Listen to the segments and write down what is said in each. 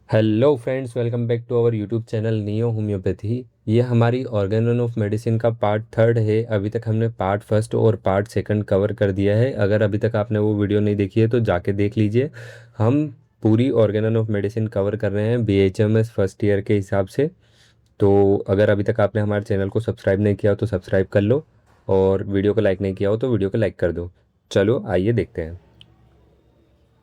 Hello friends, welcome back to our YouTube channel Neo Homeopathy. ये हमारी organon of medicine का part third है। अभी तक हमने पार्ट फर्स्ट और पार्ट सेकंड कवर कर दिया है। अगर अभी तक आपने वो वीडियो नहीं देखी है तो जाके देख लीजिए। हम पूरी ऑर्गेनन ऑफ मेडिसिन कवर कर रहे हैं BHMS फर्स्ट ईयर के हिसाब से। तो अगर अभी तक आपने हमारे चैनल को सब्सक्राइब नहीं किया हो तो सब्सक्राइब कर लो, और वीडियो को लाइक नहीं किया हो तो वीडियो को लाइक कर दो। चलो आइए देखते हैं।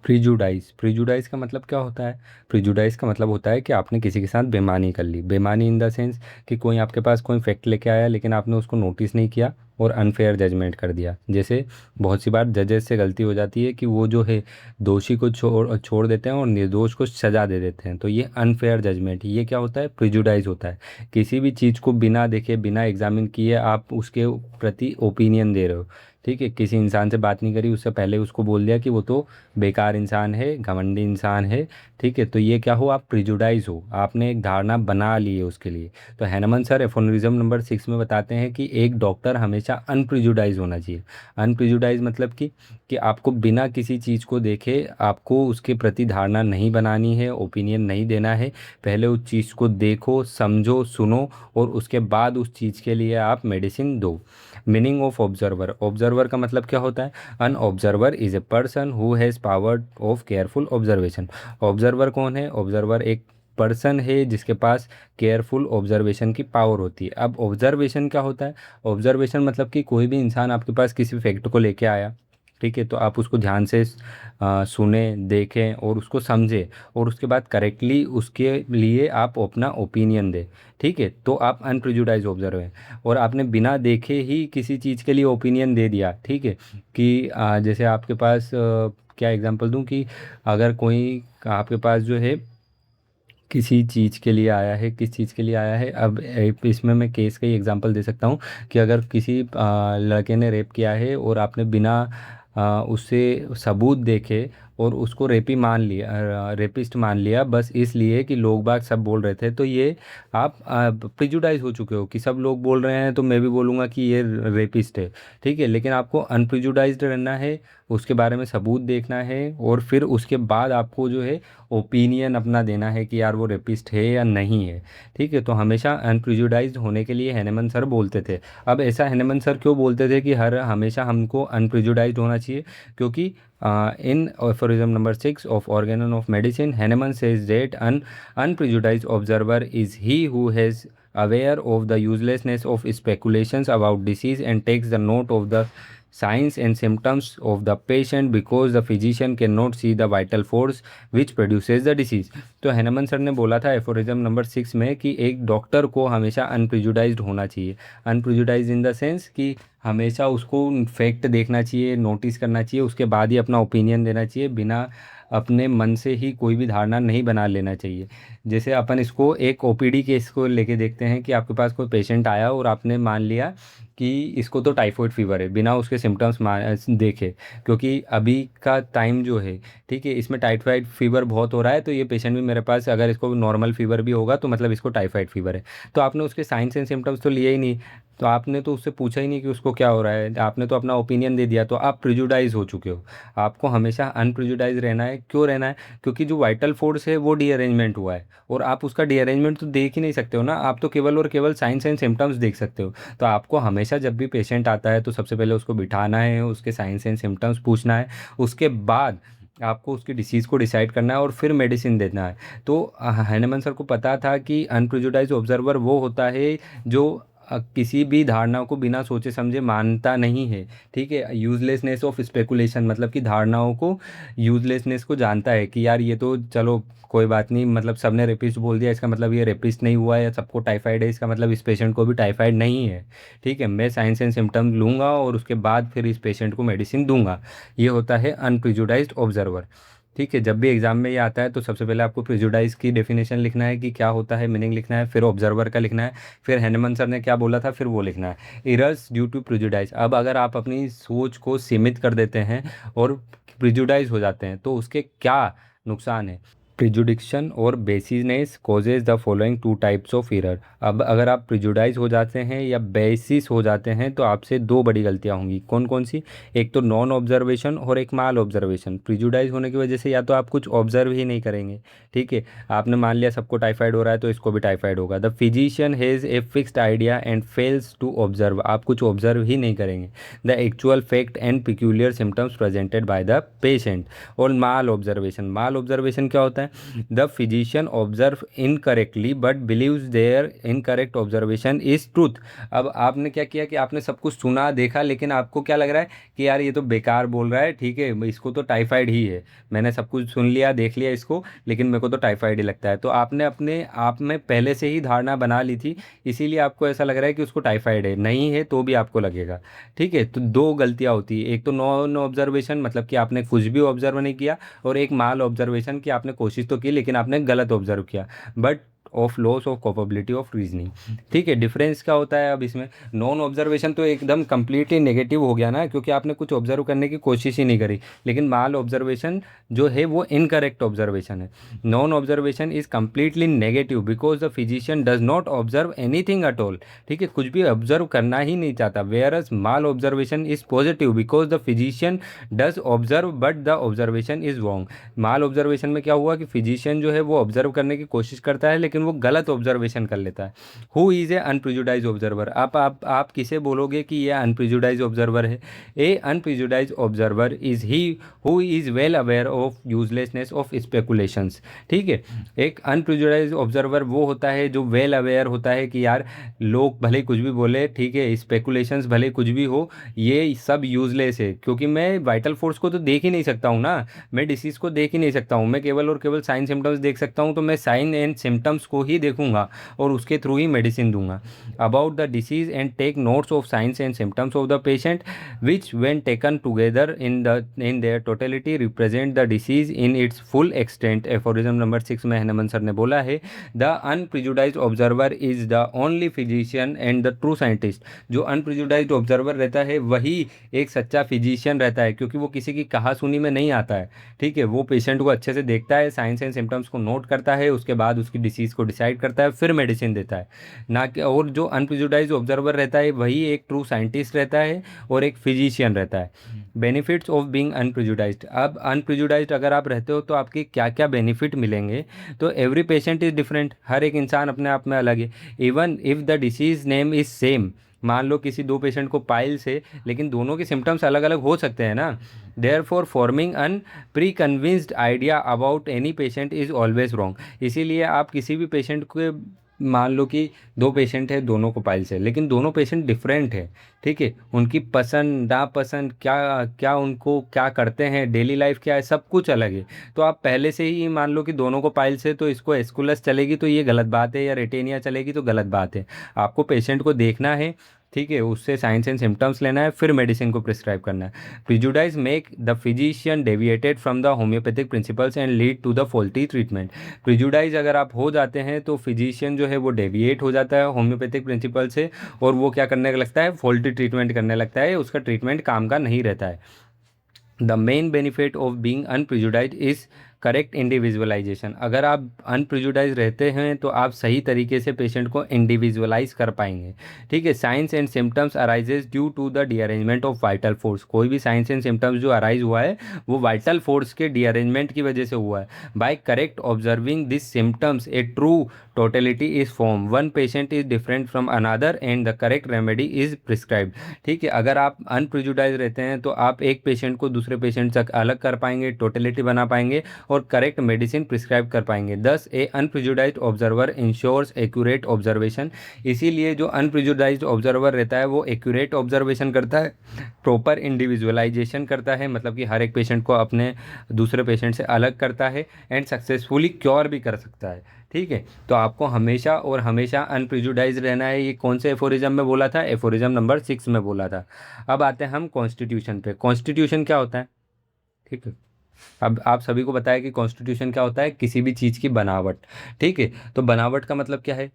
प्रीजुडाइज प्रीजुडाइज का मतलब क्या होता है? प्रीजुडाइज का मतलब होता है कि आपने किसी के साथ बेईमानी कर ली। बेईमानी इन द सेंस कि कोई आपके पास कोई फैक्ट लेके आया लेकिन आपने उसको नोटिस नहीं किया और अनफेयर जजमेंट कर दिया। जैसे बहुत सी बार जजेस से गलती हो जाती है कि वो जो है दोषी को छोड़ छोड़ देते हैं और निर्दोष को सजा दे देते हैं। तो ये अनफेयर जजमेंट, ये क्या होता है? प्रीजुडाइज होता है। किसी भी चीज़ को बिना देखे बिना एग्जामिन किए आप उसके प्रति ओपिनियन दे रहे हो। ठीक है, किसी इंसान से बात नहीं करी, उससे पहले उसको बोल दिया कि वो तो बेकार इंसान है, घमंडी इंसान है। ठीक है, तो ये क्या हो? आप प्रिजुडाइज हो, आपने एक धारणा बना ली है उसके लिए। तो हैनमन सर एफोनिज्म नंबर 6 में बताते हैं कि एक डॉक्टर हमेशा अनप्रिजुडाइज होना चाहिए। अनप्रिजुडाइज मतलब कि आपको बिना किसी चीज़ को देखे आपको उसके प्रति धारणा नहीं बनानी है, ओपिनियन नहीं देना है। पहले उस चीज़ को देखो, समझो, सुनो और उसके बाद उस चीज़ के लिए आप मेडिसिन दो। मीनिंग ऑफ ऑब्जर्वर, ऑब्जर्वर का मतलब क्या होता है? An observer is a person who has power of careful observation. Observer कौन है? ऑब्जर्वर एक पर्सन है जिसके पास केयरफुल ऑब्जर्वेशन की पावर होती है। अब ऑब्जर्वेशन क्या होता है? ऑब्जर्वेशन मतलब कि कोई भी इंसान आपके पास किसी फैक्ट को लेके आया, ठीक है, तो आप उसको ध्यान से सुने, देखें और उसको समझें और उसके बाद करेक्टली उसके लिए आप अपना ओपिनियन दें। ठीक है, तो आप अनप्रिजुडाइज ऑब्जर्व हैं। और आपने बिना देखे ही किसी चीज़ के लिए ओपिनियन दे दिया, ठीक है, कि जैसे आपके पास क्या एग्जांपल दूं कि अगर कोई आपके पास जो है किसी चीज़ के लिए आया है, किस चीज़ के लिए आया है, अब इसमें मैं केस का ही एग्जांपल दे सकता हूँ कि अगर किसी लड़के ने रेप किया है और आपने बिना उससे सबूत देखे और उसको रेपी मान लिया, रेपिस्ट मान लिया, बस इसलिए कि लोग बाग सब बोल रहे थे, तो ये आप प्रिजुडाइज हो चुके हो कि सब लोग बोल रहे हैं तो मैं भी बोलूँगा कि ये रेपिस्ट है। ठीक है, लेकिन आपको अनप्रिजुडाइज्ड रहना है, उसके बारे में सबूत देखना है और फिर उसके बाद आपको जो है ओपिनियन अपना देना है कि यार वो रेपिस्ट है या नहीं है। ठीक है, तो हमेशा अनप्रिजुडाइज्ड होने के लिए हैनेमन सर बोलते थे। अब ऐसा हैनेमन सर क्यों बोलते थे कि हर हमेशा हमको अनप्रिजुडाइज्ड होना चाहिए? क्योंकि इन aphorism number 6 of organon of medicine, Hahnemann says that an unprejudiced observer is he who is aware of the uselessness of speculations about disease and takes the note of the signs and symptoms of the patient because the physician cannot see the vital force which produces the disease। तो Hahnemann sir ने बोला था aphorism number 6 में कि एक doctor को हमेशा अनप्रिजुडाइज्ड होना चाहिए। अनप्रिजुडाइज्ड इन द सेंस कि हमेशा उसको फैक्ट देखना चाहिए, नोटिस करना चाहिए, उसके बाद ही अपना ओपिनियन देना चाहिए। बिना अपने मन से ही कोई भी धारणा नहीं बना लेना चाहिए। जैसे अपन इसको एक ओपीडी केस को लेके देखते हैं कि आपके पास कोई पेशेंट आया और आपने मान लिया कि इसको तो टाइफाइड फीवर है बिना उसके सिम्टम्स देखे, क्योंकि अभी का टाइम जो है, ठीक है, इसमें टाइफाइड फीवर बहुत हो रहा है, तो ये पेशेंट भी मेरे पास अगर इसको नॉर्मल फीवर भी होगा तो मतलब इसको टाइफाइड फीवर है। तो आपने उसके साइंस एंड सिम्टम्स तो लिए ही नहीं, तो आपने तो उससे पूछा ही नहीं कि उसको क्या हो रहा है, आपने तो अपना ओपिनियन दे दिया, तो आप प्रिजुडाइज हो चुके हो। आपको हमेशा अनप्रिजुडाइज रहना है। क्यों रहना है? क्योंकि जो वाइटल फोर्स है वो डीअरेंजमेंट हुआ है और आप उसका डीअरेंजमेंट तो देख ही नहीं सकते हो ना, आप तो केवल और केवल साइंस एंड सिम्टम्स देख सकते हो। तो आपको हमेशा जब भी पेशेंट आता है तो सबसे पहले उसको बिठाना है, उसके साइंस एंड सिम्टम्स पूछना है, उसके बाद आपको उसकी डिसीज़ को डिसाइड करना है और फिर मेडिसिन देना है। तो हैनेमन सर को पता था कि अनप्रिजुडाइज ऑब्जर्वर वो होता है जो किसी भी धारणा को बिना सोचे समझे मानता नहीं है। ठीक है, यूजलेसनेस ऑफ स्पेकुलेशन मतलब कि धारणाओं को, यूजलेसनेस को जानता है कि यार ये तो चलो कोई बात नहीं, मतलब सबने रेपिस्ट बोल दिया इसका मतलब ये रेपिस्ट नहीं हुआ है, या सबको टाइफाइड है इसका मतलब इस पेशेंट को भी टाइफाइड नहीं है। ठीक है, मैं साइंस एंड सिम्टम लूँगा और उसके बाद फिर इस पेशेंट को मेडिसिन दूंगा। ये होता है अनप्रिजुडाइज्ड ऑब्जर्वर। ठीक है, जब भी एग्जाम में ये आता है तो सबसे पहले आपको प्रिजुडाइज की डेफिनेशन लिखना है कि क्या होता है, मीनिंग लिखना है, फिर ऑब्जर्वर का लिखना है, फिर हैनेमन सर ने क्या बोला था फिर वो लिखना है। इरर्स ड्यू टू प्रिजुडाइज, अब अगर आप अपनी सोच को सीमित कर देते हैं और प्रिजुडाइज हो जाते हैं तो उसके क्या नुकसान है? प्रिजुडिक्शन और biasness causes the following two types of error. अब अगर आप प्रिजुडाइज हो जाते हैं या बेसिस हो जाते हैं तो आपसे दो बड़ी गलतियां होंगी। कौन कौन सी? एक तो नॉन ऑब्जर्वेशन और एक माल ऑब्जर्वेशन। प्रिजुडाइज होने की वजह से या तो आप कुछ ऑब्जर्व ही नहीं करेंगे, ठीक है, आपने मान लिया सबको टाइफाइड हो रहा है तो इसको भी टाइफाइड होगा। The physician has a fixed idea and fails to observe, आप कुछ ऑब्जर्व ही नहीं करेंगे the actual fact and peculiar symptoms presented by the patient. और माल ऑब्जर्वेशन, माल ऑब्जर्वेशन क्या होता है? The physician observe incorrectly but believes their incorrect observation is truth. अब आपने क्या किया कि आपने सब कुछ सुना देखा, लेकिन आपको क्या लग रहा है कि यार ये तो बेकार बोल रहा है, ठीक है, इसको तो टाइफाइड ही है, मैंने सब कुछ सुन लिया देख लिया इसको, लेकिन मेरे को तो टाइफाइड ही लगता है। तो आपने अपने आप में पहले से ही धारणा बना ली थी, इसीलिए आपको ऐसा लग रहा है कि उसको टाइफाइड है, नहीं है तो भी आपको लगेगा, ठीक है। तो दो गलतियां होती है, एक तो नॉन ऑब्जर्वेशन मतलब कि आपने कुछ भी ऑब्जर्व नहीं किया, और एक माल ऑब्जर्वेशन कि आपने कोशिश तो की लेकिन आपने गलत ऑब्जर्व किया, but of loss of capability of reasoning, ठीक है। डिफरेंस क्या होता है अब इसमें? नॉन ऑब्जर्वेशन तो एकदम कंप्लीटली नेगेटिव हो गया ना, क्योंकि आपने कुछ ऑब्जर्व करने की कोशिश ही नहीं करी, लेकिन माल ऑब्जर्वेशन जो है वो इनकरेक्ट ऑब्जर्वेशन है। Non observation is completely negative because the physician does not observe anything at all, ठीक है, कुछ भी ऑब्जर्व करना ही नहीं चाहता। Whereas mal observation is positive because the physician does observe but the observation is wrong. Mal observation में क्या हुआ कि फिजिशियन जो है वो ऑब्जर्व करने की कोशिश करता है लेकिन वो गलत ऑब्जर्वेशन कर लेता है। Who is a unprejudiced observer? आप किसे बोलोगे कि ये अनप्रिजुडाइज ऑब्जर्वर है? A unprejudiced observer is he who is well aware of uselessness of speculations, ठीक है। एक अनप्रिजुडाइज ऑब्जर्वर वो होता है जो वेल अवेयर होता है कि यार लोग भले कुछ भी बोले, ठीक है, स्पेकुलेशंस भले कुछ भी हो, ये सब यूजलेस है, क्योंकि मैं वाइटल फोर्स को तो देख ही नहीं सकता हूँ ना, मैं डिसीज़ को देख ही नहीं सकता हूँ, मैं केवल और केवल साइन सिम्टम्स देख सकता हूँ, तो मैं साइन एंड सिम्टम्स को ही देखूंगा और उसके थ्रू ही मेडिसिन दूंगा। About the disease and take notes of signs and symptoms of the patient which when taken together in their totality represent the disease in its full extent. Aphorism number 6 में Hahnemann sir ने बोला है, the unprejudiced observer is the only physician and the true scientist. जो unprejudiced observer रहता है वही एक सच्चा फिजिशियन रहता है, क्योंकि वो किसी की कहा सुनी में नहीं आता है, ठीक है, वो पेशेंट को अच्छे से देखता है, साइंस एंड सिम्टम्स को नोट करता है, उसके बाद उसकी डिसीज़ को डिसाइड करता है, फिर मेडिसिन देता है ना कि। और जो अनप्रिजुडाइज ऑब्जर्वर रहता है वही एक ट्रू साइंटिस्ट रहता है और एक फिजिशियन रहता है। Benefits of being unprejudiced. अब अनप्रिजुडाइज्ड अगर आप रहते हो तो आपके क्या क्या बेनिफिट मिलेंगे? तो एवरी पेशेंट इज़ डिफरेंट, हर एक इंसान अपने आप में अलग है। Even if the disease name is same, मान लो किसी दो पेशेंट को पाइल्स है लेकिन दोनों के सिम्टम्स अलग अलग हो सकते हैं ना। Therefore forming an pre convinced idea about any patient is always wrong. इसीलिए आप किसी भी पेशेंट को, मान लो कि दो पेशेंट है, दोनों को पाइल्स है, लेकिन दोनों पेशेंट डिफरेंट है, ठीक है, उनकी पसंद नापसंद क्या क्या, उनको क्या करते हैं, डेली लाइफ क्या है, सब कुछ अलग है। तो आप पहले से ही मान लो कि दोनों को पाइल्स है तो इसको एस्कुलस चलेगी तो ये गलत बात है, या रेटेनिया चलेगी तो गलत बात है। आपको पेशेंट को देखना है, ठीक है, उससे साइंस एंड सिम्टम्स लेना है, फिर मेडिसिन को प्रिस्क्राइब करना है। Prejudice make the physician deviated from the homoeopathic principles and lead to the faulty treatment. Prejudice अगर आप हो जाते हैं तो फिजिशियन जो है वो डेविएट हो जाता है होम्योपैथिक प्रिंसिपल से, और वो क्या करने लगता है, फॉल्टी ट्रीटमेंट करने लगता है, उसका ट्रीटमेंट काम का नहीं रहता है। The main benefit of being unprejudiced is correct individualisation. अगर आप अनप्रिजुडाइज रहते हैं तो आप सही तरीके से पेशेंट को इंडिविजुअलाइज कर पाएंगे, ठीक है। Signs and symptoms arises due to the derangement of vital force. कोई भी साइंस एंड सिम्टम्स जो अराइज हुआ है वो वाइटल फोर्स के डीअरेंजमेंट की वजह से हुआ है। By correct observing this symptoms a true totality is form, one patient is different from another and the correct remedy is prescribed, ठीक है। अगर आप अनप्रिजुडाइज रहते हैं तो आप एक पेशेंट को दूसरे पेशेंट से अलग कर पाएंगे, टोटलिटी बना पाएंगे और करेक्ट मेडिसिन प्रिस्क्राइब कर पाएंगे। दस ए अनप्रिजुडाइज्ड ऑब्जर्वर इंश्योर्स एक्यूरेट ऑब्जर्वेशन। इसीलिए जो अनप्रिजुडाइज्ड ऑब्जर्वर रहता है वो एक्यूरेट ऑब्जर्वेशन करता है, प्रॉपर इंडिविजुअलाइजेशन करता है, मतलब कि हर एक पेशेंट को अपने दूसरे पेशेंट से अलग करता है एंड सक्सेसफुली क्योर भी कर सकता है, ठीक है। तो आपको हमेशा और हमेशा अनप्रिजुडाइज रहना है। ये कौन से एफोरिज्म में बोला था? एफोरिज्म नंबर 6 में बोला था। अब आते हैं हम कॉन्स्टिट्यूशन पे। कॉन्स्टिट्यूशन क्या होता है? ठीक है, अब आप सभी को बताया कि कॉन्स्टिट्यूशन क्या होता है, किसी भी चीज़ की बनावट, ठीक है। तो बनावट का मतलब क्या है?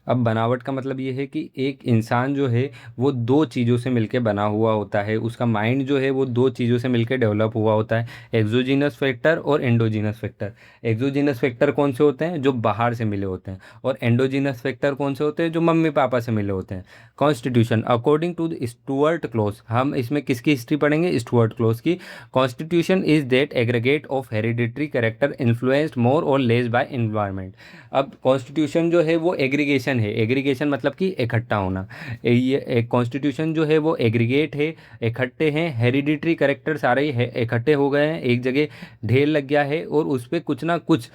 अब बनावट का मतलब ये है कि एक इंसान जो है वो दो चीज़ों से मिलकर बना हुआ होता है, उसका माइंड जो है वो दो चीज़ों से मिलकर डेवलप हुआ होता है, एक्सोजीनस फैक्टर और एंडोजीनस फैक्टर। एक्सोजीनस फैक्टर कौन से होते हैं? जो बाहर से मिले होते हैं। और एंडोजीनस फैक्टर कौन से होते हैं? जो मम्मी पापा से मिले होते हैं। Constitution according to Stuart Close, हम इसमें किसकी हिस्ट्री पढ़ेंगे? स्टुअर्ट क्लॉज की। Constitution is that aggregate of hereditary character influenced more और लेस बाय एनवायरनमेंट। अब कॉन्स्टिट्यूशन जो है वो एग्रीगेशन है, एग्रीगेशन मतलब कि इकट्ठा होना। ये एक कॉन्स्टिट्यूशन जो है वो एग्रीगेट है, इकट्ठे हैं, हेरिडिटरी कैरेक्टर सारे ही इकट्ठे हो गए हैं, एक जगह ढेर लग गया है और उस पर कुछ ना कुछ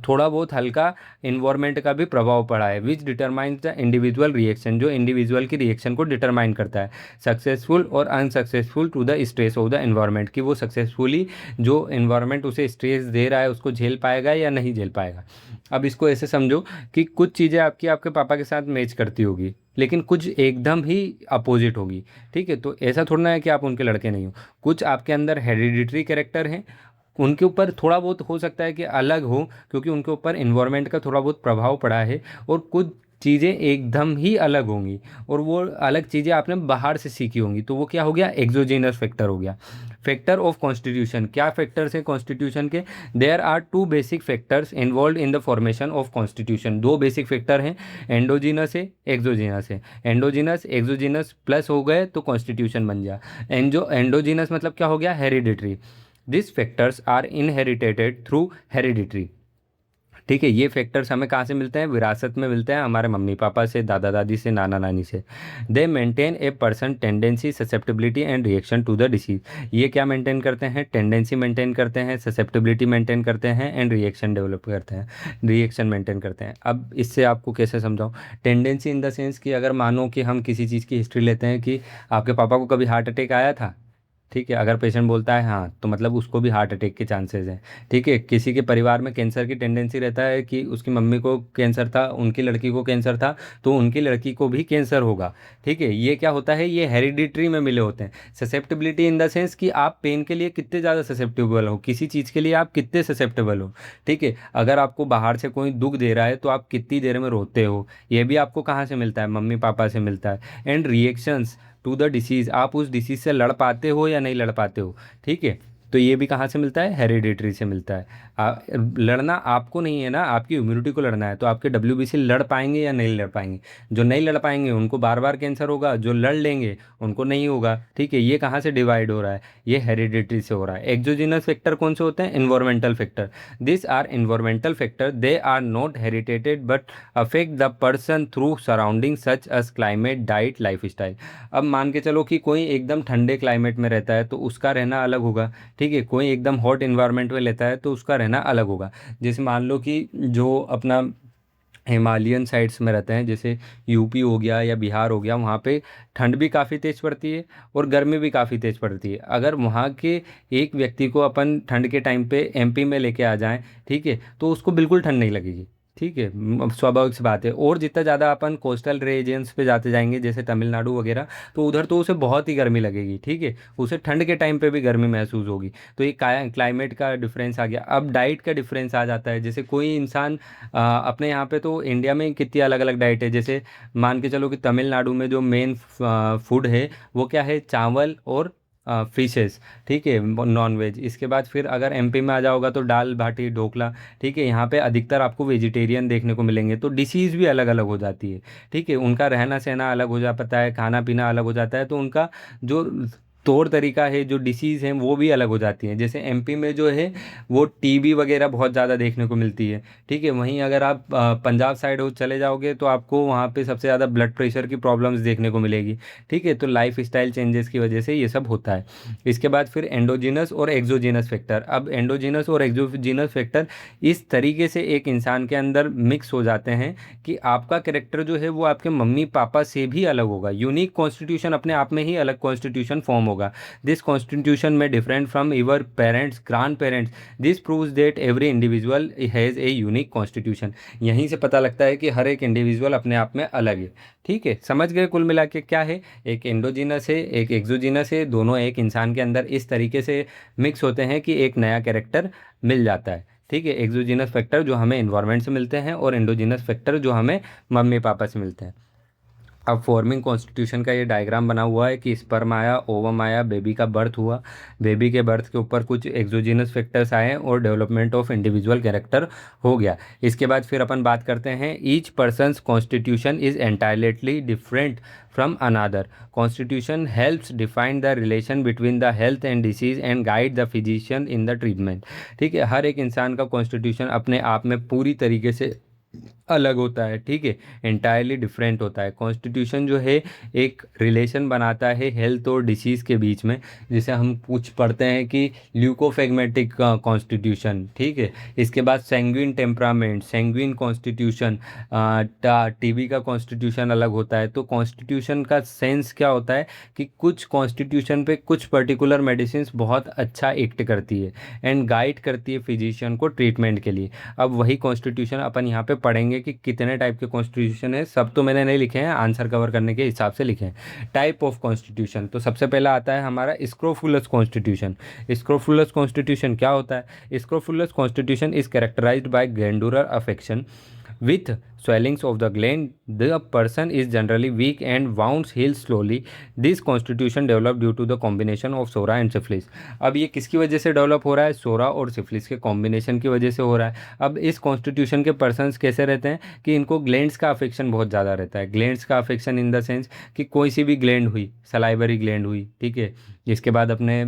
थोड़ा बहुत हल्का इन्वायरमेंट का भी प्रभाव पड़ा है, which determines the individual reaction, जो इंडिविजुअल की रिएक्शन को डिटरमाइन करता है, सक्सेसफुल और unsuccessful to the stress of the environment, कि वो सक्सेसफुली जो इन्वायरमेंट उसे स्ट्रेस दे रहा है उसको झेल पाएगा या नहीं झेल पाएगा। अब इसको ऐसे समझो कि कुछ चीज़ें आपकी आपके पापा के साथ मैच करती होगी, लेकिन कुछ एकदम ही अपोजिट होगी। ठीक है, तो ऐसा थोड़ा ना है कि आप उनके लड़के नहीं हो। कुछ आपके अंदर हेरिडिटरी कैरेक्टर हैं, उनके ऊपर थोड़ा बहुत हो सकता है कि अलग हो, क्योंकि उनके ऊपर इन्वायरमेंट का थोड़ा बहुत प्रभाव पड़ा है, और कुछ चीज़ें एकदम ही अलग होंगी, और वो अलग चीज़ें आपने बाहर से सीखी होंगी, तो वो क्या हो गया? एक्सोजेनस फैक्टर हो गया। फैक्टर ऑफ कॉन्स्टिट्यूशन, क्या फैक्टर्स है कॉन्स्टिट्यूशन के? There are two basic factors involve in the formation of constitution. दो बेसिक फैक्टर हैं, एंडोजीनस है, एक्सोजीनस है। एंडोजीनस एक्सोजीनस प्लस हो गए तो कॉन्स्टिट्यूशन बन गया। एंडोजीनस मतलब क्या हो गया? Hereditary. These factors are inheritated through hereditary. ठीक है, ये फैक्टर्स हमें कहाँ से मिलते हैं? विरासत में मिलते हैं, हमारे मम्मी पापा से, दादा दादी से, नाना नानी से। They maintain a person tendency, susceptibility and reaction to the disease. ये क्या मेंटेन करते हैं? टेंडेंसी मेंटेन करते हैं, ससेप्टिबिलिटी मेंटेन करते हैं, एंड रिएक्शन डेवलप करते हैं, रिएक्शन मेंटेन करते हैं। अब इससे आपको कैसे समझाऊँ? टेंडेंसी इन द सेंस कि अगर मानो कि हम किसी चीज़ की हिस्ट्री लेते हैं कि आपके पापा को कभी हार्ट अटैक आया था, ठीक है, अगर पेशेंट बोलता है हाँ, तो मतलब उसको भी हार्ट अटैक के चांसेस हैं। ठीक है, किसी के परिवार में कैंसर की टेंडेंसी रहता है कि उसकी मम्मी को कैंसर था, उनकी लड़की को कैंसर था, तो उनकी लड़की को भी कैंसर होगा। ठीक है, ये क्या होता है? ये हेरिडिटरी में मिले होते हैं। ससेप्टिबिलिटी इन द सेंस कि आप पेन के लिए कितने ज़्यादा ससेप्टेबल हो, किसी चीज़ के लिए आप कितने ससेप्टेबल हो। ठीक है, अगर आपको बाहर से कोई दुख दे रहा है तो आप कितनी देर में रोते हो, ये भी आपको कहाँ से मिलता है? मम्मी पापा से मिलता है। And reactions to the disease, आप उस डिसीज़ से लड़ पाते हो या नहीं लड़ पाते हो। ठीक है, तो ये भी कहाँ से मिलता है? हेरिडिटरी से मिलता है। लड़ना आपको नहीं है ना, आपकी इम्यूनिटी को लड़ना है, तो आपके डब्ल्यूबीसी लड़ पाएंगे या नहीं लड़ पाएंगे? जो नहीं लड़ पाएंगे उनको बार बार कैंसर होगा, जो लड़ लेंगे उनको नहीं होगा। ठीक है, ये कहाँ से डिवाइड हो रहा है? ये हेरिडिटरी से हो रहा है। एक्सोजीनस फैक्टर कौन से होते हैं? Environmental factor. This are environmental factor, they are not inherited but affect the person through surrounding such as climate, diet, life style. अब मान के चलो कि कोई एकदम ठंडे क्लाइमेट में रहता है तो उसका रहना अलग होगा। ठीक है, कोई एकदम हॉट इन्वायरमेंट में लेता है तो उसका रहना अलग होगा। जैसे मान लो कि जो अपना हिमालयन साइड्स में रहते हैं, जैसे यूपी हो गया या बिहार हो गया, वहाँ पे ठंड भी काफ़ी तेज़ पड़ती है और गर्मी भी काफ़ी तेज़ पड़ती है। अगर वहाँ के एक व्यक्ति को अपन ठंड के टाइम पे एमपी में लेके आ जाएं, ठीक है, तो उसको बिल्कुल ठंड नहीं लगेगी। ठीक है, स्वाभाविक सी बात है। और जितना ज़्यादा अपन कोस्टल रीजन्स पे जाते जाएंगे, जैसे तमिलनाडु वगैरह, तो उधर तो उसे बहुत ही गर्मी लगेगी। ठीक है, उसे ठंड के टाइम पे भी गर्मी महसूस होगी। तो ये क्लाइमेट का डिफरेंस आ गया। अब डाइट का डिफरेंस आ जाता है। जैसे कोई इंसान अपने यहाँ पे तो इंडिया में कितनी अलग अलग डाइट है। जैसे मान के चलो कि तमिलनाडु में जो मेन फूड है वो क्या है? चावल और फिशेस। ठीक है, नॉन वेज। इसके बाद फिर अगर एमपी में आ जाओगा तो दाल बाटी ढोकला। ठीक है, यहाँ पे अधिकतर आपको वेजिटेरियन देखने को मिलेंगे, तो डिसीज़ भी अलग अलग हो जाती है। ठीक है, उनका रहना सहना अलग हो जाता है, खाना पीना अलग हो जाता है, तो उनका जो तौर तरीका है, जो डिसीज़ हैं वो भी अलग हो जाती हैं। जैसे एमपी में जो है वो टीबी वगैरह बहुत ज़्यादा देखने को मिलती है। ठीक है, वहीं अगर आप पंजाब साइड हो चले जाओगे तो आपको वहाँ पे सबसे ज़्यादा ब्लड प्रेशर की प्रॉब्लम्स देखने को मिलेगी। ठीक है, तो लाइफ स्टाइल चेंजेस की वजह से ये सब होता है। इसके बाद फिर एंडोजीनस और एक्सोजीनस फैक्टर। अब एंडोजीनस और एक्सोजीनस फैक्टर इस तरीके से एक इंसान के अंदर मिक्स हो जाते हैं कि आपका कैरेक्टर जो है वो आपके मम्मी पापा से भी अलग होगा। यूनिक कॉन्स्टिट्यूशन, अपने आप में ही अलग कॉन्स्टिट्यूशन फॉर्म होगा। दिस कॉन्स्टिट्यूशन में different from your parents, grand parents. This proves that every individual has a unique constitution. यहीं से पता लगता है कि हर एक इंडिविजुअल अपने आप में अलग है। ठीक है, समझ गए कुल मिला के क्या है? एक एंडोजीनस है, एक एक्सोजीनस है, दोनों एक इंसान के अंदर इस तरीके से मिक्स होते हैं कि एक नया कैरेक्टर मिल जाता है। ठीक है, एक्सोजीनस फैक्टर जो हमें इन्वायरमेंट से मिलते हैं और एंडोजीनस फैक्टर जो हमें मम्मी पापा से मिलते हैं। अब फॉर्मिंग कॉन्स्टिट्यूशन का ये डायग्राम बना हुआ है कि स्पर्म आया, ओवम आया, बेबी का बर्थ हुआ, बेबी के बर्थ के ऊपर कुछ एक्सोजीनस फैक्टर्स आए और डेवलपमेंट ऑफ इंडिविजुअल कैरेक्टर हो गया। इसके बाद फिर अपन बात करते हैं each persons constitution is entirely different from another. Constitution helps define the relation between the health and disease and guide the physician in the treatment. ठीक है, हर एक इंसान का कॉन्स्टिट्यूशन अपने आप में पूरी तरीके से अलग होता है। ठीक है, एंटायरली डिफरेंट होता है। कॉन्स्टिट्यूशन जो है एक रिलेशन बनाता है हेल्थ और डिसीज़ के बीच में, जिसे हम कुछ पढ़ते हैं कि ल्यूकोफेगमेटिक कॉन्स्टिट्यूशन। ठीक है, इसके बाद sanguine temperament, sanguine constitution, TB का कॉन्स्टिट्यूशन अलग होता है। तो कॉन्स्टिट्यूशन का सेंस क्या होता है कि कुछ कॉन्स्टिट्यूशन पे कुछ पर्टिकुलर मेडिसिन बहुत अच्छा एक्ट करती है एंड गाइड करती है फिजिशियन को ट्रीटमेंट के लिए। अब वही कॉन्स्टिट्यूशन अपन यहाँ पे पढ़ेंगे कि कितने टाइप के कॉन्स्टिट्यूशन है। सब तो मैंने नहीं लिखे हैं, आंसर कवर करने के हिसाब से लिखे हैं। टाइप ऑफ कॉन्स्टिट्यूशन, तो सबसे पहला आता है हमारा स्क्रोफुलस कॉन्स्टिट्यूशन। स्क्रोफुलस कॉन्स्टिट्यूशन क्या होता है? Scrofulous constitution is characterised by glandular affection with swellings of the gland. The person is generally weak and wounds heal slowly. This constitution developed due to the combination of psora and syphilis. अब ये किसकी वजह से develop हो रहा है? सोरा और syphilis के कॉम्बिनेशन की वजह से हो रहा है। अब इस कॉन्स्टिट्यूशन के पर्सनस कैसे रहते हैं कि इनको ग्लैंड्स का अफेक्शन बहुत ज़्यादा रहता है। ग्लैंड्स का अफेक्शन इन द सेंस कि कोई सी भी ग्लैंड हुई, सलाइवरी ग्लैंड हुई, ठीक है, इसके बाद अपने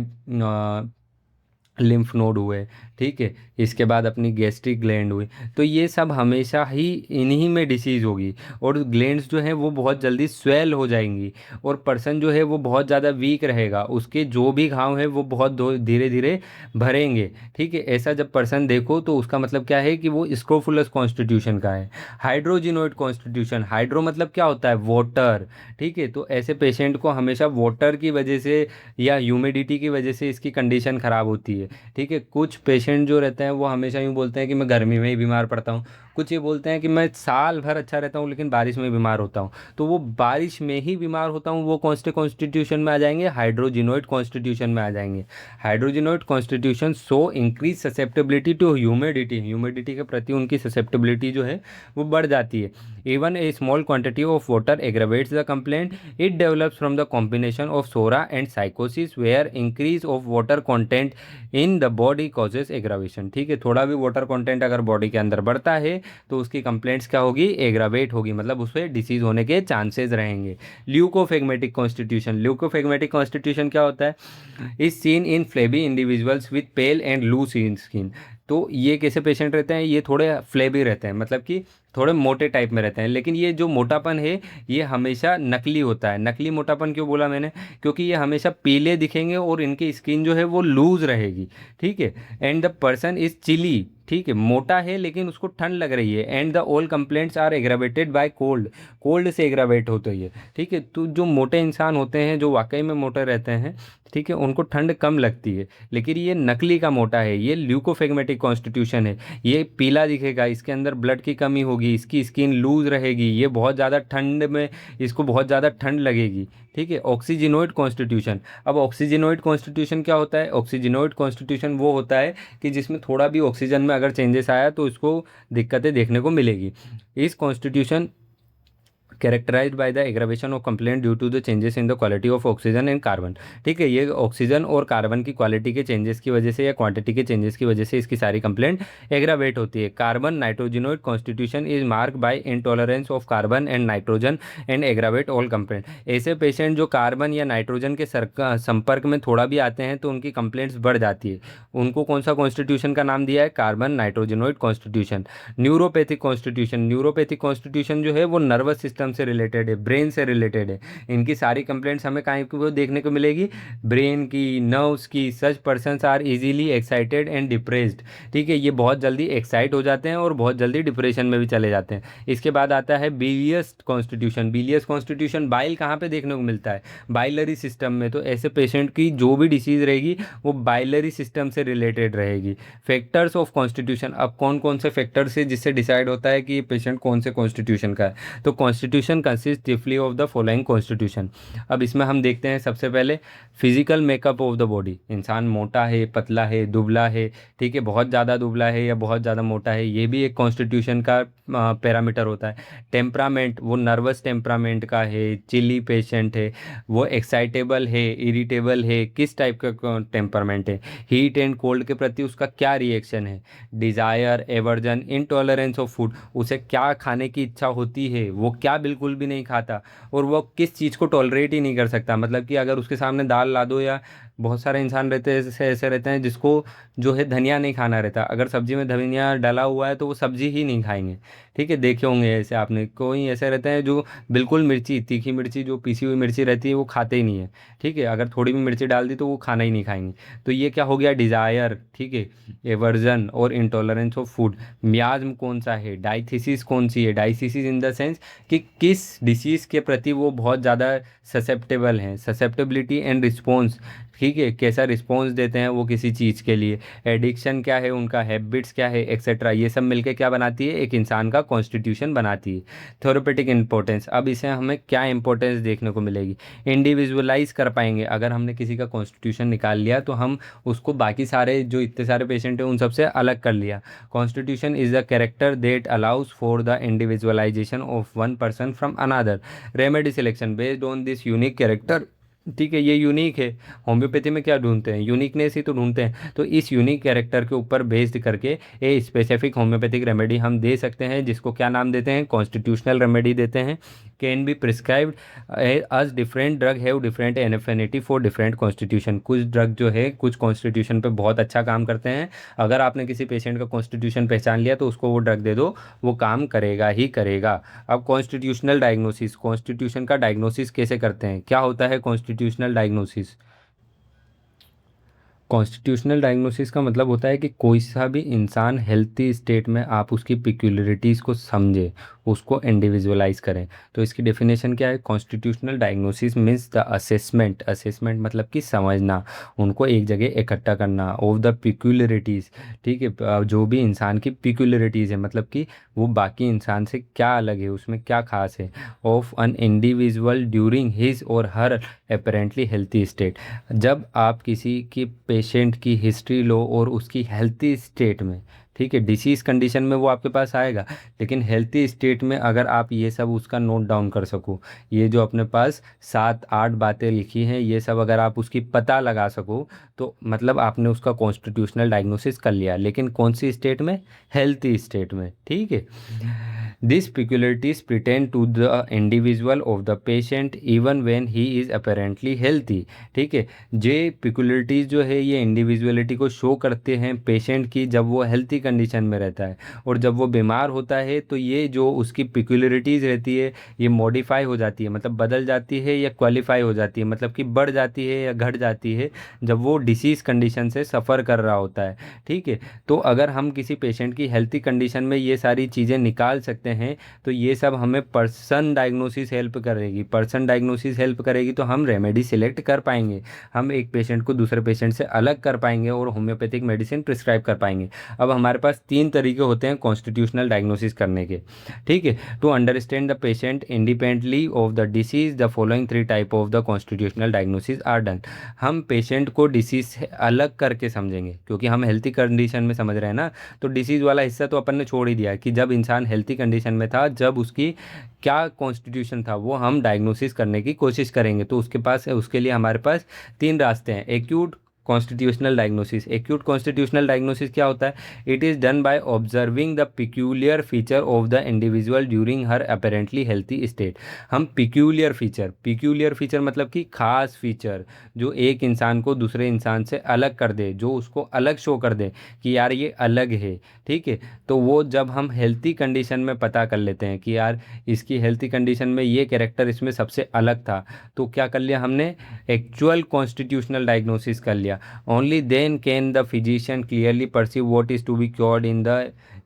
लिम्फ नोड हुए, ठीक है, इसके बाद अपनी गैस्ट्रिक ग्लैंड हुई, तो ये सब हमेशा ही इन्हीं में डिसीज़ होगी और ग्लैंड्स जो हैं वो बहुत जल्दी स्वेल हो जाएंगी और पर्सन जो है वो बहुत ज़्यादा वीक रहेगा। उसके जो भी घाव है वो बहुत धीरे धीरे भरेंगे। ठीक है, ऐसा जब पर्सन देखो तो उसका मतलब क्या है कि वो स्क्रोफुलस कॉन्स्टिट्यूशन का है। हाइड्रोजिनोइड कॉन्स्टिट्यूशन, हाइड्रो मतलब क्या होता है? वाटर। ठीक है, तो ऐसे पेशेंट को हमेशा वाटर की वजह से या ह्यूमिडिटी की वजह से इसकी कंडीशन ख़राब होती है। ठीक है, कुछ पेशेंट जो रहते हैं वो हमेशा यूँ बोलते हैं कि मैं गर्मी में ही बीमार पड़ता हूँ, कुछ ये बोलते हैं कि मैं साल भर अच्छा रहता हूँ लेकिन बारिश में बीमार होता हूँ। तो वो बारिश में ही बीमार होता हूँ वो कौन से कॉन्स्टिट्यूशन में आ जाएंगे? हाइड्रोजिनोइड कॉन्स्टिट्यूशन में आ जाएंगे। Hydrogenoid constitution so increase susceptibility to humidity, humidity के प्रति उनकी ससेप्टेबिलिटी जो है वो बढ़ जाती है। Even a small quantity of water aggravates the complaint. It develops from the combination of psora and sycosis where increase of water content in the body causes aggravation. ठीक है, थोड़ा भी वाटर कंटेंट अगर बॉडी के अंदर बढ़ता है तो उसकी कंप्लेंट्स क्या होगी? एग्रावेट होगी, मतलब उस पर डिसीज होने के चांसेस रहेंगे। ल्यूकोफेगमेटिक कॉन्स्टिट्यूशन, ल्यूकोफेगमेटिक कॉन्स्टिट्यूशन क्या होता है? Is seen in flabby individuals with pale and loose skin. तो ये कैसे पेशेंट रहते हैं? ये थोड़े फ्लेबी रहते हैं, मतलब कि थोड़े मोटे टाइप में रहते हैं, लेकिन ये जो मोटापन है ये हमेशा नकली होता है। नकली मोटापन क्यों बोला मैंने? क्योंकि ये हमेशा पीले दिखेंगे और इनकी स्किन जो है वो लूज रहेगी। ठीक है, and the person is chilly. ठीक है, मोटा है लेकिन उसको ठंड लग रही है। And the all complaints are aggravated by cold, cold से एग्रावेट होती है। ठीक है, तो जो मोटे इंसान होते हैं जो वाकई में मोटे रहते हैं, ठीक है, उनको ठंड कम लगती है, लेकिन ये नकली का मोटा है, ये ल्यूकोफेगमेटिक कॉन्स्टिट्यूशन है। ये पीला दिखेगा, इसके अंदर ब्लड की कमी होगी, इसकी स्किन लूज रहेगी, ये बहुत ज़्यादा ठंड में, इसको बहुत ज़्यादा ठंड लगेगी। ठीक है, ऑक्सीजिनोइड कॉन्स्टिट्यूशन। अब ऑक्सीजिनोइड कॉन्स्टिट्यूशन क्या होता है? ऑक्सीजिनोइड कॉन्स्टिट्यूशन वो होता है कि जिसमें थोड़ा भी ऑक्सीजन में अगर चेंजेस आया तो उसको दिक्कतें देखने को मिलेगी। इस constitution characterized by the aggravation of complaint due to the changes in the quality of oxygen and carbon. ठीक है, ये ऑक्सीजन और कार्बन की क्वालिटी के चेंजेस की वजह से या क्वांटिटी के चेंजेस की वजह से इसकी सारी कंप्लेंट एग्रावेट होती है। Carbon nitrogenoid constitution is mark by intolerance of carbon and nitrogen and aggravate all complaint. ऐसे पेशेंट जो कार्बन या नाइट्रोजन के संपर्क में थोड़ा भी आते हैं तो उनकी कंप्लेंट्स बढ़ जाती है। उनको कौन सा कॉन्स्टिट्यूशन का नाम दिया है? Carbon nitrogenoid constitution. Neuropathic constitution, neuropathic constitution जो है वो नर्वस सिस्टम से रिलेटेड है, ब्रेन से रिलेटेड है। इनकी सारी कंप्लेंट्स हमें कहीं को देखने को मिलेगी? ब्रेन की, नर्व्स की। Such persons are easily excited and depressed. ठीक है, ये बहुत जल्दी एक्साइट हो जाते हैं और बहुत जल्दी डिप्रेशन में भी चले जाते हैं। इसके बाद आता है बिलियस कॉन्स्टिट्यूशन। बिलियस कॉन्स्टिट्यूशन, बाइल कहाँ पे देखने को मिलता है? बाइलरी सिस्टम में। तो ऐसे पेशेंट की जो भी डिसीज रहेगी वो बाइलरी सिस्टम से रिलेटेड रहेगी। फैक्टर्स ऑफ कॉन्स्टिट्यूशन, अब कौन कौन से फैक्टर्स है जिससे डिसाइड होता है कि ये पेशेंट कौन से कॉन्स्टिट्यूशन का है? तो constitution constitution consist chiefly of the following constitution. अब इसमें हम देखते हैं सबसे पहले physical makeup of the body. इंसान मोटा है, पतला है, दुबला है, ठीक है, बहुत ज़्यादा दुबला है या बहुत ज़्यादा मोटा है, ये भी एक कॉन्स्टिट्यूशन का पैरामीटर होता है। टेम्परामेंट, वो नर्वस टेम्परामेंट का है, चिली पेशेंट है, वो एक्साइटेबल है, इरिटेबल है, किस टाइप का टेम्परामेंट है, हीट एंड कोल्ड के प्रति उसका क्या रिएक्शन है, desire, aversion, intolerance of food, उसे क्या खाने की इच्छा होती है, वो क्या बिल्कुल भी नहीं खाता, और वो किस चीज़ को टॉलरेट ही नहीं कर सकता। मतलब कि अगर उसके सामने दाल ला दो, या बहुत सारे इंसान रहते हैं ऐसे ऐसे रहते हैं जिसको जो है धनिया नहीं खाना रहता, अगर सब्जी में धनिया डला हुआ है तो वो सब्जी ही नहीं खाएंगे। ठीक है, देखे होंगे ऐसे आपने, कोई ऐसे रहते हैं जो बिल्कुल मिर्ची, तीखी मिर्ची, जो पीसी हुई मिर्ची रहती है वो खाते ही नहीं है। ठीक है, अगर थोड़ी भी मिर्ची डाल दी तो वो खाना ही नहीं खाएंगे। तो ये क्या हो गया, डिज़ायर, ठीक है, एवर्जन और इंटॉलरेंस ऑफ फूड। मियाज्म कौन सा है, डाइथिसिस कौन सी है, डाइथिसिस इन द सेंस कि किस डिसीज़ के प्रति वो बहुत ज़्यादा ससेप्टेबल हैं, ससेप्टेबिलिटी एंड रिस्पॉन्स, ठीक है, कैसा रिस्पॉन्स देते हैं वो किसी चीज़ के लिए, एडिक्शन क्या है उनका, हैबिट्स क्या है, एक्सेट्रा। ये सब मिलके क्या बनाती है, एक इंसान का कॉन्स्टिट्यूशन बनाती है। थेरेपेटिक इंपॉर्टेंस, अब इसे हमें क्या इंपॉर्टेंस देखने को मिलेगी, इंडिविजुअलाइज कर पाएंगे। अगर हमने किसी का कॉन्स्टिट्यूशन निकाल लिया तो हम उसको बाकी सारे जो इतने सारे पेशेंट हैं उन सबसे अलग कर लिया। Constitution is the character that allows for the individualisation of one person from another. Remedy selection based on this unique character, ठीक है, ये यूनिक है। होम्योपैथी में क्या ढूंढते हैं, यूनिकनेस ही तो ढूंढते हैं। तो इस यूनिक कैरेक्टर के ऊपर बेस्ड करके ए स्पेसिफिक होम्योपैथिक रेमेडी हम दे सकते हैं, जिसको क्या नाम देते हैं, कॉन्स्टिट्यूशनल रेमेडी देते हैं। Can be prescribed as different drug have different affinity for different constitution. कुछ ड्रग जो है कुछ कॉन्स्टिट्यूशन पे बहुत अच्छा काम करते हैं। अगर आपने किसी पेशेंट का कॉन्स्टिट्यूशन पहचान लिया तो उसको वो ड्रग दे दो, वो काम करेगा ही करेगा। अब कॉन्स्टिट्यूशनल डायग्नोसिस, कॉन्स्टिट्यूशन का डायग्नोसिस कैसे करते हैं, क्या होता है कॉन्स्टिट्यूशनल डायग्नोसिस। कॉन्स्टिट्यूशनल डायग्नोसिस का मतलब होता है कि कोई सा भी इंसान हेल्थी स्टेट में आप उसकी पिक्यूलरिटीज़ को समझें, उसको इंडिविजुअलाइज करें। तो इसकी डेफिनेशन क्या है, constitutional diagnosis means the assessment, assessment मतलब कि समझना, उनको एक जगह इकट्ठा करना, ऑफ द पिक्यूलरिटीज़, ठीक है, जो भी इंसान की पिक्यूलरिटीज़ है, मतलब कि वो बाकी इंसान से क्या अलग है, उसमें क्या खास है, of an individual during his और हर अपेरेंटली हेल्थी स्टेट। जब आप किसी की पेशेंट की हिस्ट्री लो और उसकी हेल्थी स्टेट में, ठीक है, डिसीज़ कंडीशन में वो आपके पास आएगा, लेकिन हेल्थी स्टेट में अगर आप ये सब उसका नोट डाउन कर सको, ये जो अपने पास 7-8 बातें लिखी हैं ये सब अगर आप उसकी पता लगा सको, तो मतलब आपने उसका कॉन्स्टिट्यूशनल डायग्नोसिस कर लिया। लेकिन कौन सी स्टेट में, हेल्थी स्टेट में, ठीक है। This peculiarities pretend to the individual of the patient even when he is apparently healthy। ठीक है, ये peculiarities जो है ये इंडिविजुअलिटी को शो करते हैं पेशेंट की जब वो हेल्थी कंडीशन में रहता है, और जब वो बीमार होता है तो ये जो उसकी peculiarities रहती है ये मॉडिफाई हो जाती है, मतलब बदल जाती है या क्वालिफाई हो जाती है, मतलब कि बढ़ जाती है या घट जाती है जब वो डिसीज़ कंडीशन से सफ़र कर रहा होता है। ठीक है, तो अगर हम किसी पेशेंट की हेल्थी कंडीशन में ये सारी चीज़ें निकाल सकते हैं तो ये सब हमें पर्सन डायग्नोसिस हेल्प करेगी। पर्सन डायग्नोसिस हेल्प करेगी तो हम रेमेडी सिलेक्ट कर पाएंगे, हम एक पेशेंट को दूसरे पेशेंट से अलग कर पाएंगे और होम्योपैथिक मेडिसिन प्रिस्क्राइब कर पाएंगे। अब हमारे पास 3 तरीके होते हैं कॉन्स्टिट्यूशनल डायग्नोसिस करने के। ठीक है, to understand the patient independently of the disease the following 3 type of the constitutional diagnosis are done. हम पेशेंट को डिसीज से अलग करके समझेंगे, क्योंकि हम हेल्थी कंडीशन में समझ रहे हैं ना, तो डिसीज़ वाला हिस्सा तो अपन ने छोड़ ही दिया कि जब इंसान हेल्थी कंडीशन में था, जब उसकी क्या कॉन्स्टिट्यूशन था वो हम डायग्नोसिस करने की कोशिश करेंगे। तो उसके पास, उसके लिए हमारे पास 3 रास्ते हैं। Acute constitutional diagnosis, acute constitutional diagnosis क्या होता है, it is done by observing the peculiar feature of the individual during her apparently healthy state. हम पिक्यूलियर फीचर, पिक्यूलियर फीचर मतलब कि खास फीचर जो एक इंसान को दूसरे इंसान से अलग कर दे, जो उसको अलग शो कर दे कि यार ये अलग है। ठीक है, तो वो जब हम हेल्थी कंडीशन में पता कर लेते हैं कि यार इसकी हेल्थी कंडीशन में ये कैरेक्टर इसमें सबसे अलग था, तो क्या कर लिया हमने, एक्चुअल कॉन्स्टिट्यूशनल डायग्नोसिस कर लिया। Only then can the physician clearly perceive what is to be cured in the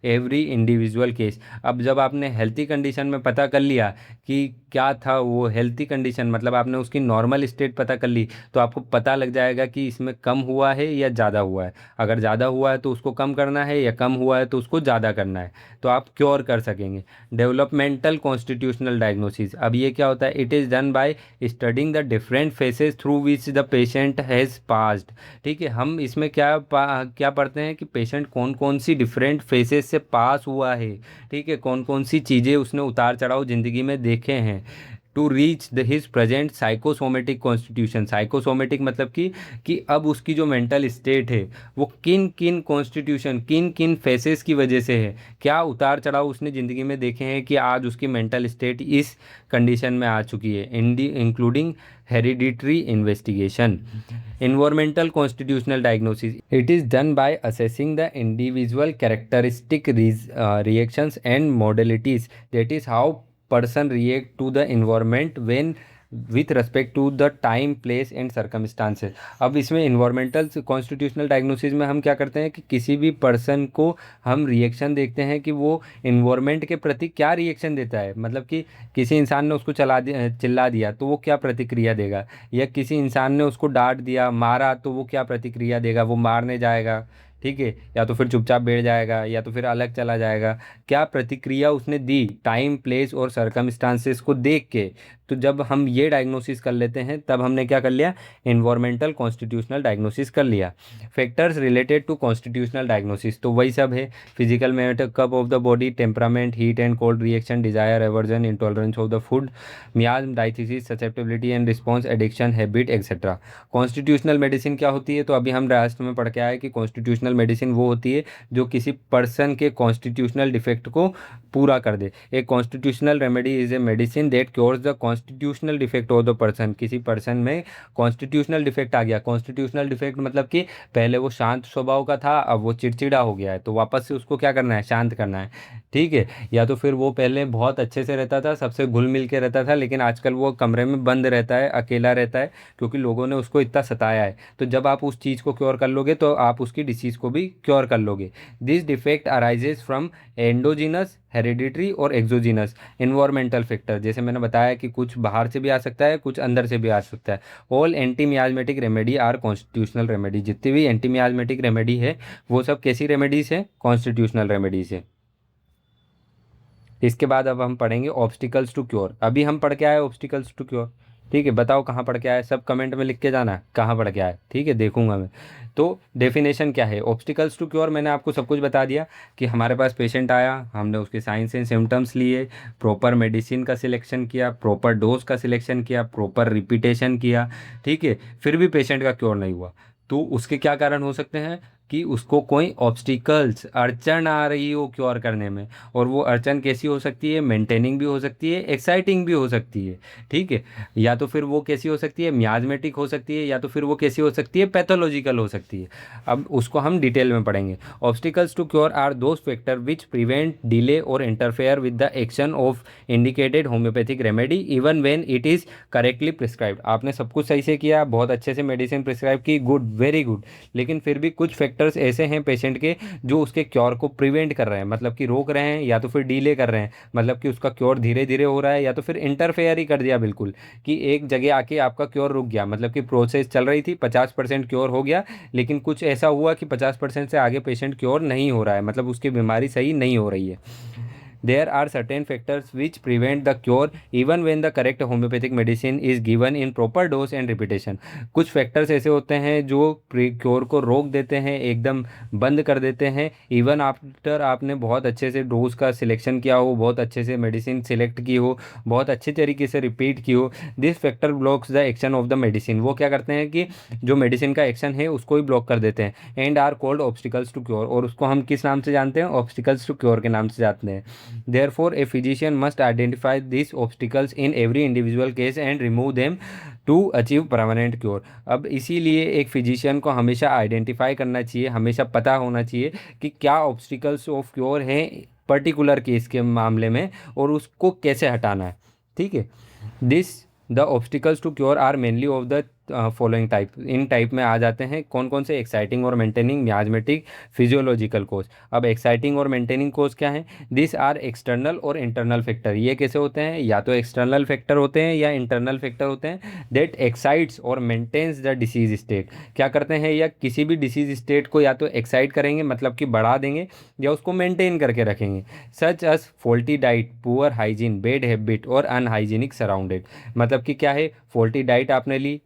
every individual case. अब जब आपने हेल्थी कंडीशन में पता कर लिया कि क्या था वो हेल्थी कंडीशन, मतलब आपने उसकी नॉर्मल स्टेट पता कर ली, तो आपको पता लग जाएगा कि इसमें कम हुआ है या ज़्यादा हुआ है। अगर ज़्यादा हुआ है तो उसको कम करना है, या कम हुआ है तो उसको ज़्यादा करना है, तो आप क्योर कर सकेंगे। डेवलपमेंटल कॉन्स्टिट्यूशनल डायग्नोसिस, अब ये क्या होता है, it is done by studying the different phases through which the patient has passed. ठीक है, हम इसमें क्या पढ़ते हैं कि पेशेंट कौन कौन सी डिफरेंट फेसेस से पास हुआ है। ठीक है, कौन कौन सी चीज़ें उसने उतार चढ़ाव ज़िंदगी में देखे हैं, to reach the his present psychosomatic constitution. Psychosomatic मतलब कि अब उसकी जो मेंटल स्टेट है वो किन किन कॉन्स्टिट्यूशन, किन किन फेसेस की वजह से है, क्या उतार चढ़ाव उसने ज़िंदगी में देखे हैं कि आज उसकी मेंटल स्टेट इस कंडीशन में आ चुकी है, including hereditary investigation. Environmental constitutional diagnosis, it is done by assessing the individual characteristic reactions and modalities, that is how person react to the environment when with respect to the time place and circumstances. अब इसमें environmental constitutional diagnosis में हम क्या करते हैं कि किसी भी पर्सन को हम रिएक्शन देखते हैं कि वो इन्वायरमेंट के प्रति क्या रिएक्शन देता है, मतलब कि किसी इंसान ने उसको चिल्ला दिया तो वो क्या प्रतिक्रिया देगा, या किसी इंसान ने उसको डांट दिया, मारा, तो वो क्या प्रतिक्रिया देगा, वो मारने जाएगा, ठीक है, या तो फिर चुपचाप बैठ जाएगा, या तो फिर अलग चला जाएगा, क्या प्रतिक्रिया उसने दी टाइम प्लेस और सर्कमस्टांसेस को देख के। तो जब हम ये डायग्नोसिस कर लेते हैं तब हमने क्या कर लिया, इन्वायरमेंटल कॉन्स्टिट्यूशनल डायग्नोसिस कर लिया। Factors related to constitutional diagnosis, तो वही सब है, physical makeup of the body, temperament, heat and cold reaction, desire, aversion, intolerance of the food, miasm, diathesis, susceptibility and response, addiction, habit, etcetera. Constitutional medicine क्या होती है, तो अभी हम लास्ट में पढ़ के आए कि कॉन्स्टिट्यूशनल मेडिसिन वो होती है जो किसी पर्सन के कॉन्स्टिट्यूशनल डिफेक्ट को पूरा कर दे। एक constitutional remedy is a medicine that cures the constitutional defect of the person. किसी पर्सन में कॉन्स्टिट्यूशनल डिफेक्ट आ गया, कॉन्स्टिट्यूशनल डिफेक्ट मतलब कि पहले वो शांत स्वभाव का था, अब वो चिड़चिड़ा हो गया है, तो वापस से उसको क्या करना है, शांत करना है। ठीक है, या तो फिर वो पहले बहुत अच्छे से रहता था, सबसे घुल मिल के रहता था, लेकिन आजकल वो कमरे में बंद रहता है, अकेला रहता है, क्योंकि लोगों ने उसको इतना सताया है। तो जब आप उस चीज़ को क्योर कर लोगे तो आप उसकी डिसीज़ को भी क्योर कर लोगे। This defect arises from endogenous, hereditary और एक्सोजिनस इन्वायरमेंटल फैक्टर। जैसे मैंने बताया कि कुछ बाहर से भी आ सकता है, कुछ अंदर से भी आ सकता है। All anti miasmatic remedy are constitutional remedy. जितनी भी एंटी मियाजमेटिक रेमेडी है वो सब कैसी रेमेडीज है, कॉन्स्टिट्यूशनल रेमेडीज है। इसके बाद अब हम पढ़ेंगे ऑब्स्टिकल्स टू क्योर। अभी हम पढ़ के आए ऑब्स्टिकल्स टू क्योर, ठीक है, बताओ कहाँ पढ़ के आए, सब कमेंट में लिख के जाना है कहाँ पढ़ के आए, ठीक है, देखूंगा मैं। तो डेफिनेशन क्या है ऑब्स्टिकल्स टू क्योर, मैंने आपको सब कुछ बता दिया कि हमारे पास पेशेंट आया, हमने उसके साइंस एंड सिम्टम्स लिए, प्रॉपर मेडिसिन का सिलेक्शन किया, प्रॉपर डोज का सिलेक्शन किया, प्रॉपर रिपीटेशन किया, ठीक है, फिर भी पेशेंट का क्योर नहीं हुआ, तो उसके क्या कारण हो सकते हैं कि उसको कोई ऑब्स्टिकल्स, अड़चन आ रही हो क्योर करने में। और वो अड़चन कैसी हो सकती है, मेंटेनिंग भी हो सकती है, एक्साइटिंग भी हो सकती है, ठीक है, या तो फिर वो कैसी हो सकती है, मियाजमेटिक हो सकती है, या तो फिर वो कैसी हो सकती है, पैथोलॉजिकल हो सकती है। अब उसको हम डिटेल में पढ़ेंगे। Obstacles to cure are those factor which prevent, delay और interfere with the action of indicated homoeopathic remedy even when it is correctly prescribed. आपने सब कुछ सही से किया, बहुत अच्छे से मेडिसिन प्रिस्क्राइब की, गुड, वेरी गुड, लेकिन फिर भी कुछ फैक्टर्स ऐसे हैं पेशेंट के जो उसके क्योर को प्रिवेंट कर रहे हैं, मतलब कि रोक रहे हैं, या तो फिर डिले कर रहे हैं, मतलब कि उसका क्योर धीरे धीरे हो रहा है, या तो फिर इंटरफेयर ही कर दिया बिल्कुल, कि एक जगह आके आपका क्योर रुक गया, मतलब कि प्रोसेस चल रही थी, 50% क्योर हो गया, लेकिन कुछ ऐसा हुआ कि 50% से आगे पेशेंट क्योर नहीं हो रहा है, मतलब उसकी बीमारी सही नहीं हो रही है। There are certain factors which prevent the cure even when the correct homeopathic medicine is given in proper dose and repetition। कुछ फैक्टर्स ऐसे होते हैं जो क्योर को रोक देते हैं, एकदम बंद कर देते हैं, इवन आफ्टर आपने बहुत अच्छे से डोज का सिलेक्शन किया हो, बहुत अच्छे से मेडिसिन सिलेक्ट की हो, बहुत अच्छे तरीके से रिपीट की हो। This factor blocks the action of the medicine. वो क्या करते हैं कि जो मेडिसिन का एक्शन है उसको ही ब्लॉक कर देते हैं। And are called obstacles to cure, और उसको हम किस नाम से जानते हैं, ऑब्स्टिकल्स टू क्योर के नाम से जानते हैं। Therefore, a physician must identify these obstacles in every individual case and remove them to achieve permanent cure। अब इसीलिए एक फिजिशियन को हमेशा आइडेंटिफाई करना चाहिए, हमेशा पता होना चाहिए कि क्या ऑब्स्टिकल्स ऑफ क्योर हैं पर्टिकुलर केस के मामले में, और उसको कैसे हटाना है, ठीक है। This the obstacles to cure are mainly of the following type, इन टाइप में आ जाते हैं कौन कौन से, एक्साइटिंग और मेंटेनिंग मियाजमेटिक फिजियोलॉजिकल कोज। अब एक्साइटिंग और मेंटेनिंग कोज क्या है? दिस आर एक्सटर्नल और इंटरनल फैक्टर। ये कैसे होते हैं? या तो एक्सटर्नल फैक्टर होते हैं या इंटरनल फैक्टर होते हैं दैट एक्साइट्स और मेंटेन्स द डिसीज स्टेट। क्या करते हैं? या किसी भी डिसीज स्टेट को या तो एक्साइट करेंगे मतलब कि बढ़ा देंगे, या उसको मेंटेन करके रखेंगे। Such as faulty diet, poor hygiene, bad habit और अनहाइजीनिक सराउंडेड। मतलब कि क्या है? फॉल्टी डाइट आपने ली,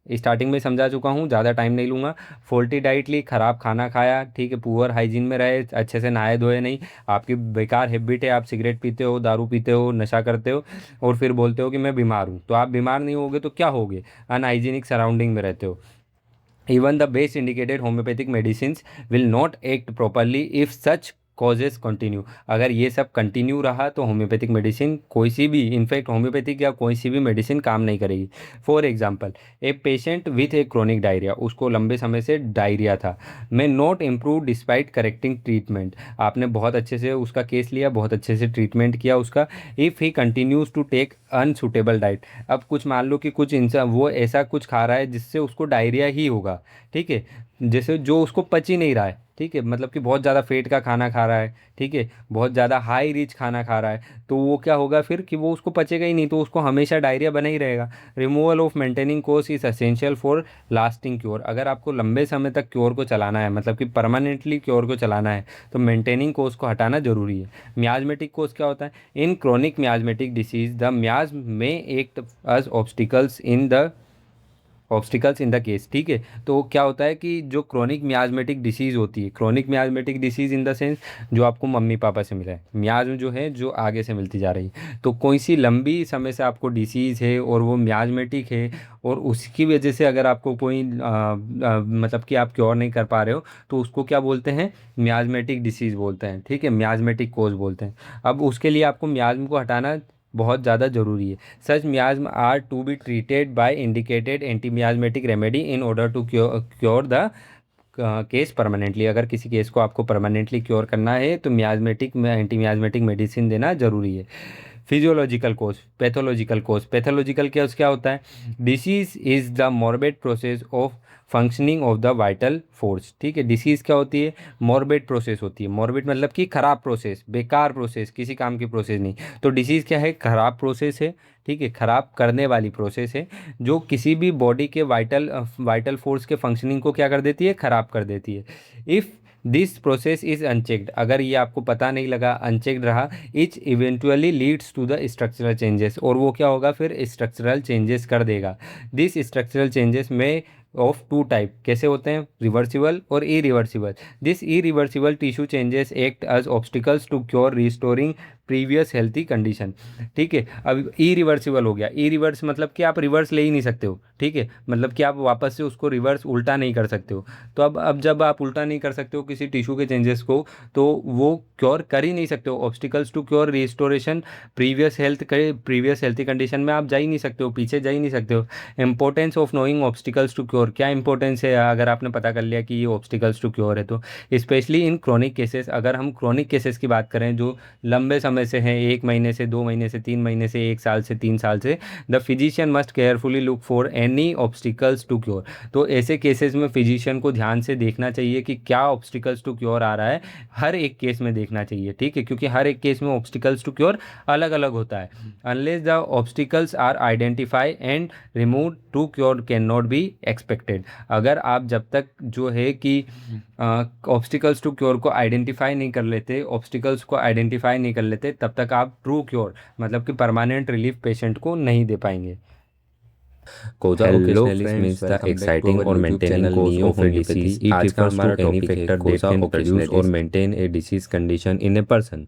स्टार्टिंग में समझा चुका हूँ, ज़्यादा टाइम नहीं लूँगा। फॉल्टी डाइट ली, ख़राब खाना खाया, ठीक है, पुअर हाइजीन में रहे, अच्छे से नहाए धोए नहीं, आपकी बेकार हैबिट है, आप सिगरेट पीते हो, दारू पीते हो, नशा करते हो, और फिर बोलते हो कि मैं बीमार हूँ। तो आप बीमार नहीं होगे तो क्या होगे? अनहाइजीनिक सराउंडिंग में रहते हो। Even the best indicated homeopathic medicines will not act properly if such causes continue. अगर ये सब कंटिन्यू रहा तो होम्योपैथिक मेडिसिन कोई सी भी, इनफैक्ट होम्योपैथिक या कोई सी भी मेडिसिन काम नहीं करेगी। For example, a patient with A chronic diarrhoea, उसको लंबे समय से डायरिया था, may not improve despite correcting treatment. आपने बहुत अच्छे से उसका केस लिया, बहुत अच्छे से ट्रीटमेंट किया उसका, if he continues to take unsuitable diet. अब कुछ मान लो कि कुछ इंसान वो ऐसा कुछ खा रहा है जिससे उसको डायरिया ही होगा, ठीक है, जैसे जो उसको पच ही नहीं रहा है, ठीक है, मतलब कि बहुत ज़्यादा फेट का खाना खा रहा है, ठीक है, बहुत ज़्यादा हाई रिच खाना खा रहा है, तो वो क्या होगा फिर कि वो उसको पचेगा ही नहीं, तो उसको हमेशा डायरिया बना ही रहेगा। Removal of maintaining course is essential for lasting cure. अगर आपको लंबे समय तक क्योर को चलाना है, मतलब कि परमानेंटली क्योर को चलाना है, तो मेंटेनिंग कोर्स को हटाना जरूरी है। मियाजमेटिक कोर्स क्या होता है? In chronic miasmatic disease the miasm में act as obstacles in the case, ठीक है। तो क्या होता है कि जो क्रोनिक मियाजमेटिक डिसीज़ होती है, chronic miasmatic disease in the sense जो आपको मम्मी पापा से मिला है, मियाज जो है जो आगे से मिलती जा रही है, तो कोई सी लंबी समय से आपको डिसीज़ है और वो मियाजमेटिक है, और उसकी वजह से अगर आपको कोई मतलब कि आप क्योर नहीं कर पा रहे हो, तो उसको क्या बोलते हैं? मियाजमेटिक डिसीज़ बोलते हैं, ठीक है, मियाजमेटिक कोज बोलते हैं। अब उसके लिए आपको मियाज्म को हटाना बहुत ज़्यादा ज़रूरी है। Such miasm are to be treated by indicated anti miasmatic remedy in order to cure the case permanently. अगर किसी केस को आपको परमानेंटली क्योर करना है तो मियाजमेटिक में एंटी मियाजमेटिक मेडिसिन देना जरूरी है। फिजियोलॉजिकल कोज, पैथोलॉजिकल कोज। पैथोलॉजिकल क्या होता है? Disease is the morbid process of functioning of the vital force, ठीक है। डिसीज़ क्या होती है? मॉर्बिड प्रोसेस होती है। मॉर्बिड मतलब कि खराब प्रोसेस, बेकार प्रोसेस, किसी काम की प्रोसेस नहीं। तो डिसीज़ क्या है? खराब प्रोसेस है, ठीक है, खराब करने वाली प्रोसेस है, जो किसी भी बॉडी के वाइटल फोर्स के फंक्शनिंग को क्या कर देती है? खराब कर देती है। If this process is unchecked, अगर ये आपको पता नहीं लगा, अनचेक्ड रहा, which eventually leads to the structural changes, और वो क्या होगा फिर? स्ट्रक्चरल चेंजेस कर देगा। दिस स्ट्रक्चरल चेंजेस में ऑफ टू टाइप कैसे होते हैं? रिवर्सिबल और irreversible. This irreversible tissue changes act as obstacles to cure restoring previous healthy condition, ठीक है। अब इरिवर्सिबल हो गया, ई रिवर्स मतलब कि आप रिवर्स ले ही नहीं सकते हो, ठीक है, मतलब कि आप वापस से उसको रिवर्स उल्टा नहीं कर सकते हो। तो अब जब आप उल्टा नहीं कर सकते हो किसी टिश्यू के चेंजेस को, तो वो क्योर कर ही नहीं सकते हो। Obstacles to cure restoration previous healthy condition में आप जा ही नहीं सकते हो, पीछे जा ही नहीं सकते हो। Importance of knowing obstacles to cure, क्या इंपॉर्टेंस है अगर आपने पता कर लिया कि ये ऑब्स्टिकल्स टू क्योर है तो? स्पेशली इन क्रोनिक केसेस, अगर हम क्रोनिक केसेस की बात करें जो लंबे समय से हैं, 1 महीने से, 2 महीने से, 3 महीने से, 1 साल से, 3 साल से, the physician must carefully look for any obstacles to cure. तो ऐसे केसेस में फिजिशियन को ध्यान से देखना चाहिए कि क्या ऑब्स्टिकल्स टू क्योर आ रहा है, हर एक केस में देखना चाहिए, ठीक है, क्योंकि हर एक केस में ऑब्स्टिकल्स टू क्योर अलग अलग होता है। Unless the obstacles are identify and remove to cure can not be expected. अगर आप जब तक जो है कि ऑब्स्टिकल्स टू क्योर को आइडेंटिफाई नहीं कर लेते, ऑब्स्टिकल्स को आइडेंटिफाई नहीं कर लेते, तब तक आप ट्रू क्योर मतलब कि परमानेंट रिलीफ पेशेंट को नहीं दे पाएंगे। कोजा हेलो ओकेशनलिस्ट means friends, the welcome back to exciting our और यूट्यूब मेंटेनिंग चैनल कोर्स नियो of a homoeopathy. Disease. It आज का रिफर्स टू हमारा एनी टॉपिक है फैक्टर दैट कोजा कैन प्रोड्यूस और ओकेशनलिस। Maintain a disease condition in a person.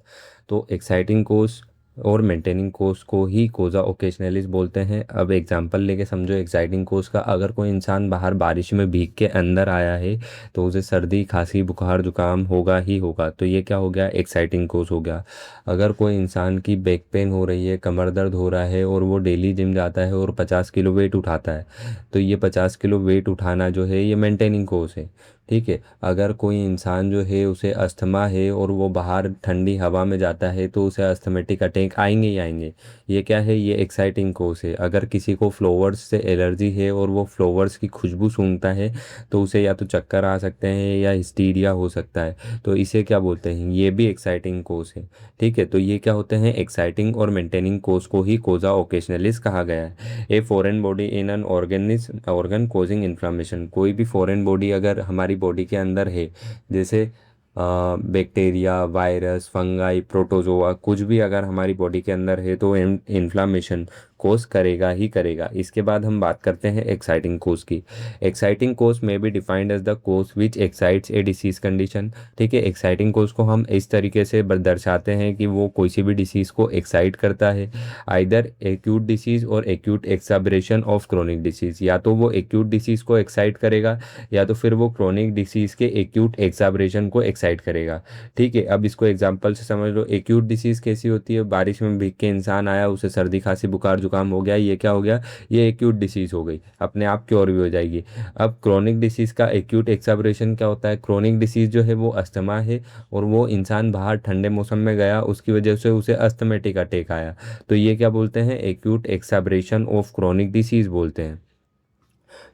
तो एक्साइटिंग कोर्स और मेंटेनिंग कोर्स को ही कोजा ओकेशनलिस बोलते हैं। अब एग्जांपल लेके समझो एक्साइटिंग कोर्स का। अगर कोई इंसान बाहर बारिश में भीग के अंदर आया है तो उसे सर्दी, खांसी, बुखार, जुकाम होगा ही होगा, तो ये क्या हो गया? एक्साइटिंग कोर्स हो गया। अगर कोई इंसान की बैक पेन हो रही है, कमर दर्द हो रहा है और वो डेली जिम जाता है और 50 किलो वेट उठाता है, तो ये 50 किलो वेट उठाना जो है ये मेंटेनिंग कोर्स है, ठीक है। अगर कोई इंसान जो है उसे अस्थमा है और वो बाहर ठंडी हवा में जाता है तो उसे अस्थमेटिक अटैक आएंगे ही आएंगे। ये क्या है, ये एक्साइटिंग कोस है। अगर किसी को फ्लावर्स से एलर्जी है और वो फ्लावर्स की खुशबू सूंघता है तो उसे या तो चक्कर आ सकते हैं या हिस्टीरिया हो सकता है, तो इसे क्या बोलते हैं, ये भी एक्साइटिंग कोस है। ठीक है, तो ये क्या होते हैं, एक्साइटिंग और मेंटेनिंग कोस को ही कोजा ओकेशनलिस कहा गया है। A foreign body in an organ causing inflammation, कोई भी फॉरेन बॉडी अगर हमारी बॉडी के अंदर है, जैसे बैक्टीरिया, वायरस, फंगाई, प्रोटोजोआ, कुछ भी अगर हमारी बॉडी के अंदर है तो इन्फ्लामेशन कोस करेगा ही करेगा। इसके बाद हम बात करते हैं एक्साइटिंग कोस की। Exciting cause may be defined as the cause which excites a disease condition. ठीक है, एक्साइटिंग कोस को हम इस तरीके से दर्शाते हैं कि वो कोई सी भी डिसीज को एक्साइट करता है, आइदर एक्यूट डिसीज और एक्यूट एक्साबरेशन ऑफ क्रोनिक डिसीज। या तो वो एक्यूट डिसीज को एक्साइट करेगा या तो फिर वो क्रोनिक डिसीज के एक्यूट एक्साबरेशन को एक्साइट करेगा। ठीक है, अब इसको एग्जांपल से समझ लो। एक्यूट डिसीज कैसी होती है, बारिश में भीग के इंसान आया, उसे सर्दी खांसी बुखार जुकाम हो गया, ये क्या हो गया, ये एक्यूट डिसीज हो गई, अपने आप क्योर भी हो जाएगी। अब क्रोनिक डिसीज का एक्यूट एक्साबरेशन क्या होता है, क्रोनिक डिसीज जो है वो अस्थमा है और वो इंसान बाहर ठंडे मौसम में गया, उसकी वजह से उसे अस्थमेटिक अटैक आया, तो ये क्या बोलते हैं, एक्यूट एक्साबरेशन ऑफ क्रोनिक डिसीज बोलते हैं।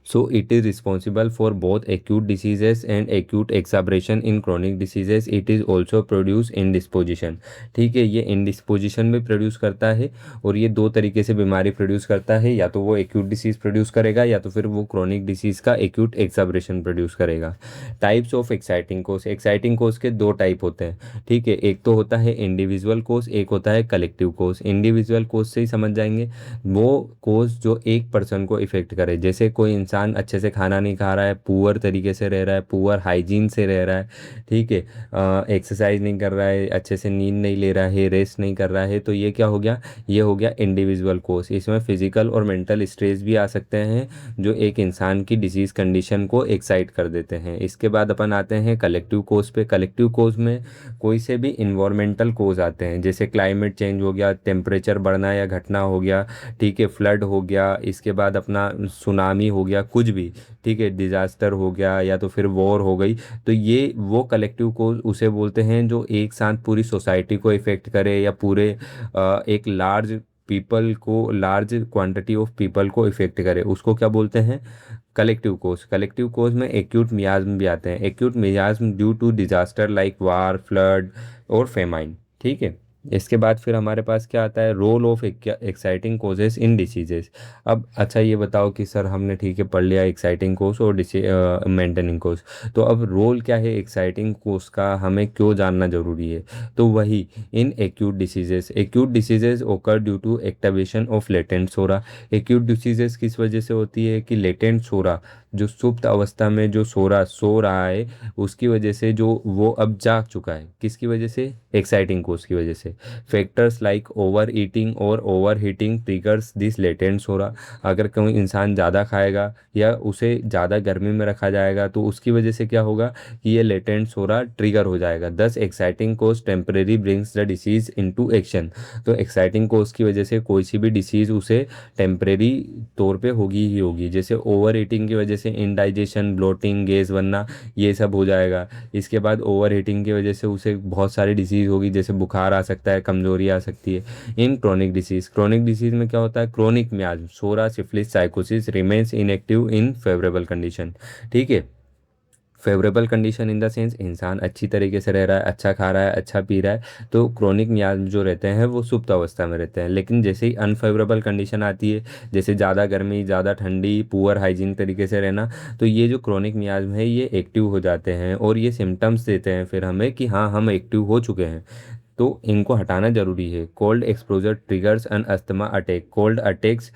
So it is responsible for both acute diseases and acute exacerbation in chronic diseases. It is also produce indisposition। ठीक है, ये indisposition में प्रोड्यूस करता है और ये दो तरीके से बीमारी प्रोड्यूस करता है, या तो वो acute disease प्रोड्यूस करेगा या तो फिर वो chronic disease का acute exacerbation प्रोड्यूस करेगा। Types of exciting cause, exciting cause के दो टाइप होते हैं। ठीक है, एक तो होता है इंडिविजुअल कोस, एक होता है कलेक्टिव कोस। इंडिविजुअल कोस से ही समझ जाएंगे, वो कोस जो एक पर्सन को इफेक्ट करे, जैसे कोई इंसान अच्छे से खाना नहीं खा रहा है, पुअर तरीके से रह रहा है, पुअर हाइजीन से रह रहा है, ठीक है, एक्सरसाइज नहीं कर रहा है, अच्छे से नींद नहीं ले रहा है, रेस्ट नहीं कर रहा है, तो ये क्या हो गया, ये हो गया इंडिविजुअल कोस। इसमें फिजिकल और मेंटल स्ट्रेस भी आ सकते हैं जो एक इंसान की डिजीज कंडीशन को एक्साइट कर देते हैं। इसके बाद अपन आते हैं कलेक्टिव कोस पे। कलेक्टिव कोस में कोई से भी इन्वायरमेंटल कोज आते हैं, जैसे क्लाइमेट चेंज हो गया, टेम्परेचर बढ़ना या घटना हो गया, ठीक है, फ्लड हो गया, इसके बाद अपना सुनामी हो गया, कुछ भी, ठीक है, डिजास्टर हो गया या तो फिर वॉर हो गई, तो ये वो कलेक्टिव कोज उसे बोलते हैं जो एक साथ पूरी सोसाइटी को इफेक्ट करे या पूरे एक लार्ज पीपल को, लार्ज क्वांटिटी ऑफ पीपल को इफेक्ट करे, उसको क्या बोलते हैं, कलेक्टिव कोज। कलेक्टिव कोज में एक्यूट मियाज्म भी आते हैं, acute miasm due to disaster like war, flood और फेमाइन। ठीक है, इसके बाद फिर हमारे पास क्या आता है, role of exciting causes in diseases. अब अच्छा ये बताओ कि सर हमने ठीक है पढ़ लिया एक्साइटिंग कोज और मेंटेनिंग कोज, तो अब रोल क्या है एक्साइटिंग कोज का, हमें क्यों जानना जरूरी है, तो वही in acute diseases. Acute diseases occur due to activation of latent psora. Acute diseases किस वजह से होती है कि लेटेंट सोरा, जो सुप्त अवस्था में जो सोरा सो रहा है, उसकी वजह से जो वो अब जाग चुका है, किसकी वजह से, एक्साइटिंग कोज की वजह से। फैक्टर्स लाइक ओवर ईटिंग और overheating triggers this latent psora. अगर कोई इंसान ज़्यादा खाएगा या उसे ज़्यादा गर्मी में रखा जाएगा तो उसकी वजह से क्या होगा कि ये लेटेंट सोरा ट्रिगर हो जाएगा। This exciting cause temporary brings the disease into action. तो एक्साइटिंग कोज की वजह से कोई सी भी डिसीज़ उसे टेम्परेरी तौर पे होगी ही होगी, जैसे ओवर ईटिंग की वजह से इंडाइजेशन, ब्लोटिंग, गैस बनना, ये सब हो जाएगा। इसके बाद ओवर हीटिंग की वजह से उसे बहुत सारी डिसीज़ होगी, जैसे बुखार आ सकता है, कमजोरी आ सकती है। In chronic disease, chronic disease में क्या होता है, chronic miasm, psora, syphilis, sycosis remains inactive in favourable condition. ठीक है, favourable condition in the sense इंसान अच्छी तरीके से रह रहा है, अच्छा खा रहा है, अच्छा पी रहा है, तो क्रोनिक मियाज जो रहते हैं वो सुप्त अवस्था में रहते हैं। लेकिन जैसे ही अनफेवरेबल कंडीशन आती है, जैसे ज़्यादा गर्मी, ज़्यादा ठंडी, पुअर हाइजीन तरीके से रहना, तो ये जो क्रोनिक मियाज है ये एक्टिव हो जाते हैं और ये सिम्टम्स देते हैं फिर हमें कि हाँ हम एक्टिव हो चुके हैं, तो इनको हटाना जरूरी है। Cold exposure triggers an asthma attack, cold attacks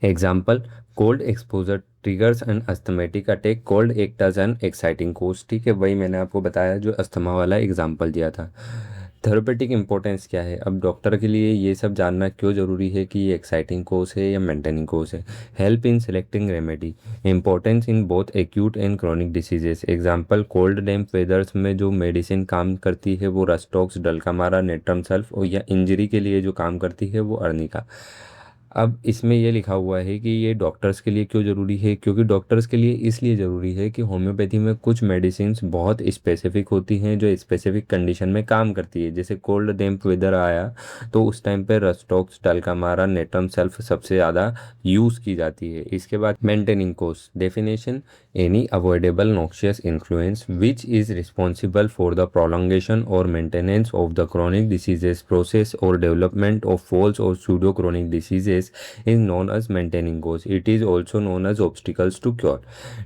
example, cold exposure triggers an asthmatic attack, cold act as an exciting cause. ठीक है, वही मैंने आपको बताया जो अस्थमा वाला एग्जाम्पल दिया था। थेरेपेटिक इंपॉर्टेंस क्या है, अब डॉक्टर के लिए ये सब जानना क्यों ज़रूरी है कि ये एक्साइटिंग कोर्स है या मेंटेनिंग कोर्स है। Help in selecting remedy, importance in both acute and chronic diseases. Example, cold डैम्प वेदर्स में जो मेडिसिन काम करती है वो रस्टॉक्स, डल्कामारा, नेट्रम सल्फ, और या इंजरी के लिए जो काम करती है वो अर्निका। अब इसमें ये लिखा हुआ है कि ये डॉक्टर्स के लिए क्यों ज़रूरी है, क्योंकि डॉक्टर्स के लिए इसलिए ज़रूरी है कि होम्योपैथी में कुछ मेडिसिन्स बहुत स्पेसिफिक होती हैं जो स्पेसिफिक कंडीशन में काम करती है। जैसे कोल्ड डैम्प वेदर आया तो उस टाइम पे रस्टॉक्स, टल्कामारा, नेट्रम सेल्फ सबसे ज़्यादा यूज़ की जाती है। इसके बाद maintaining course definition, any avoidable noxious influence which is responsible for the prolongation और maintenance of the chronic diseases process or development of false or pseudo chronic diseases is known as maintaining cause. It is also known as obstacles to cure.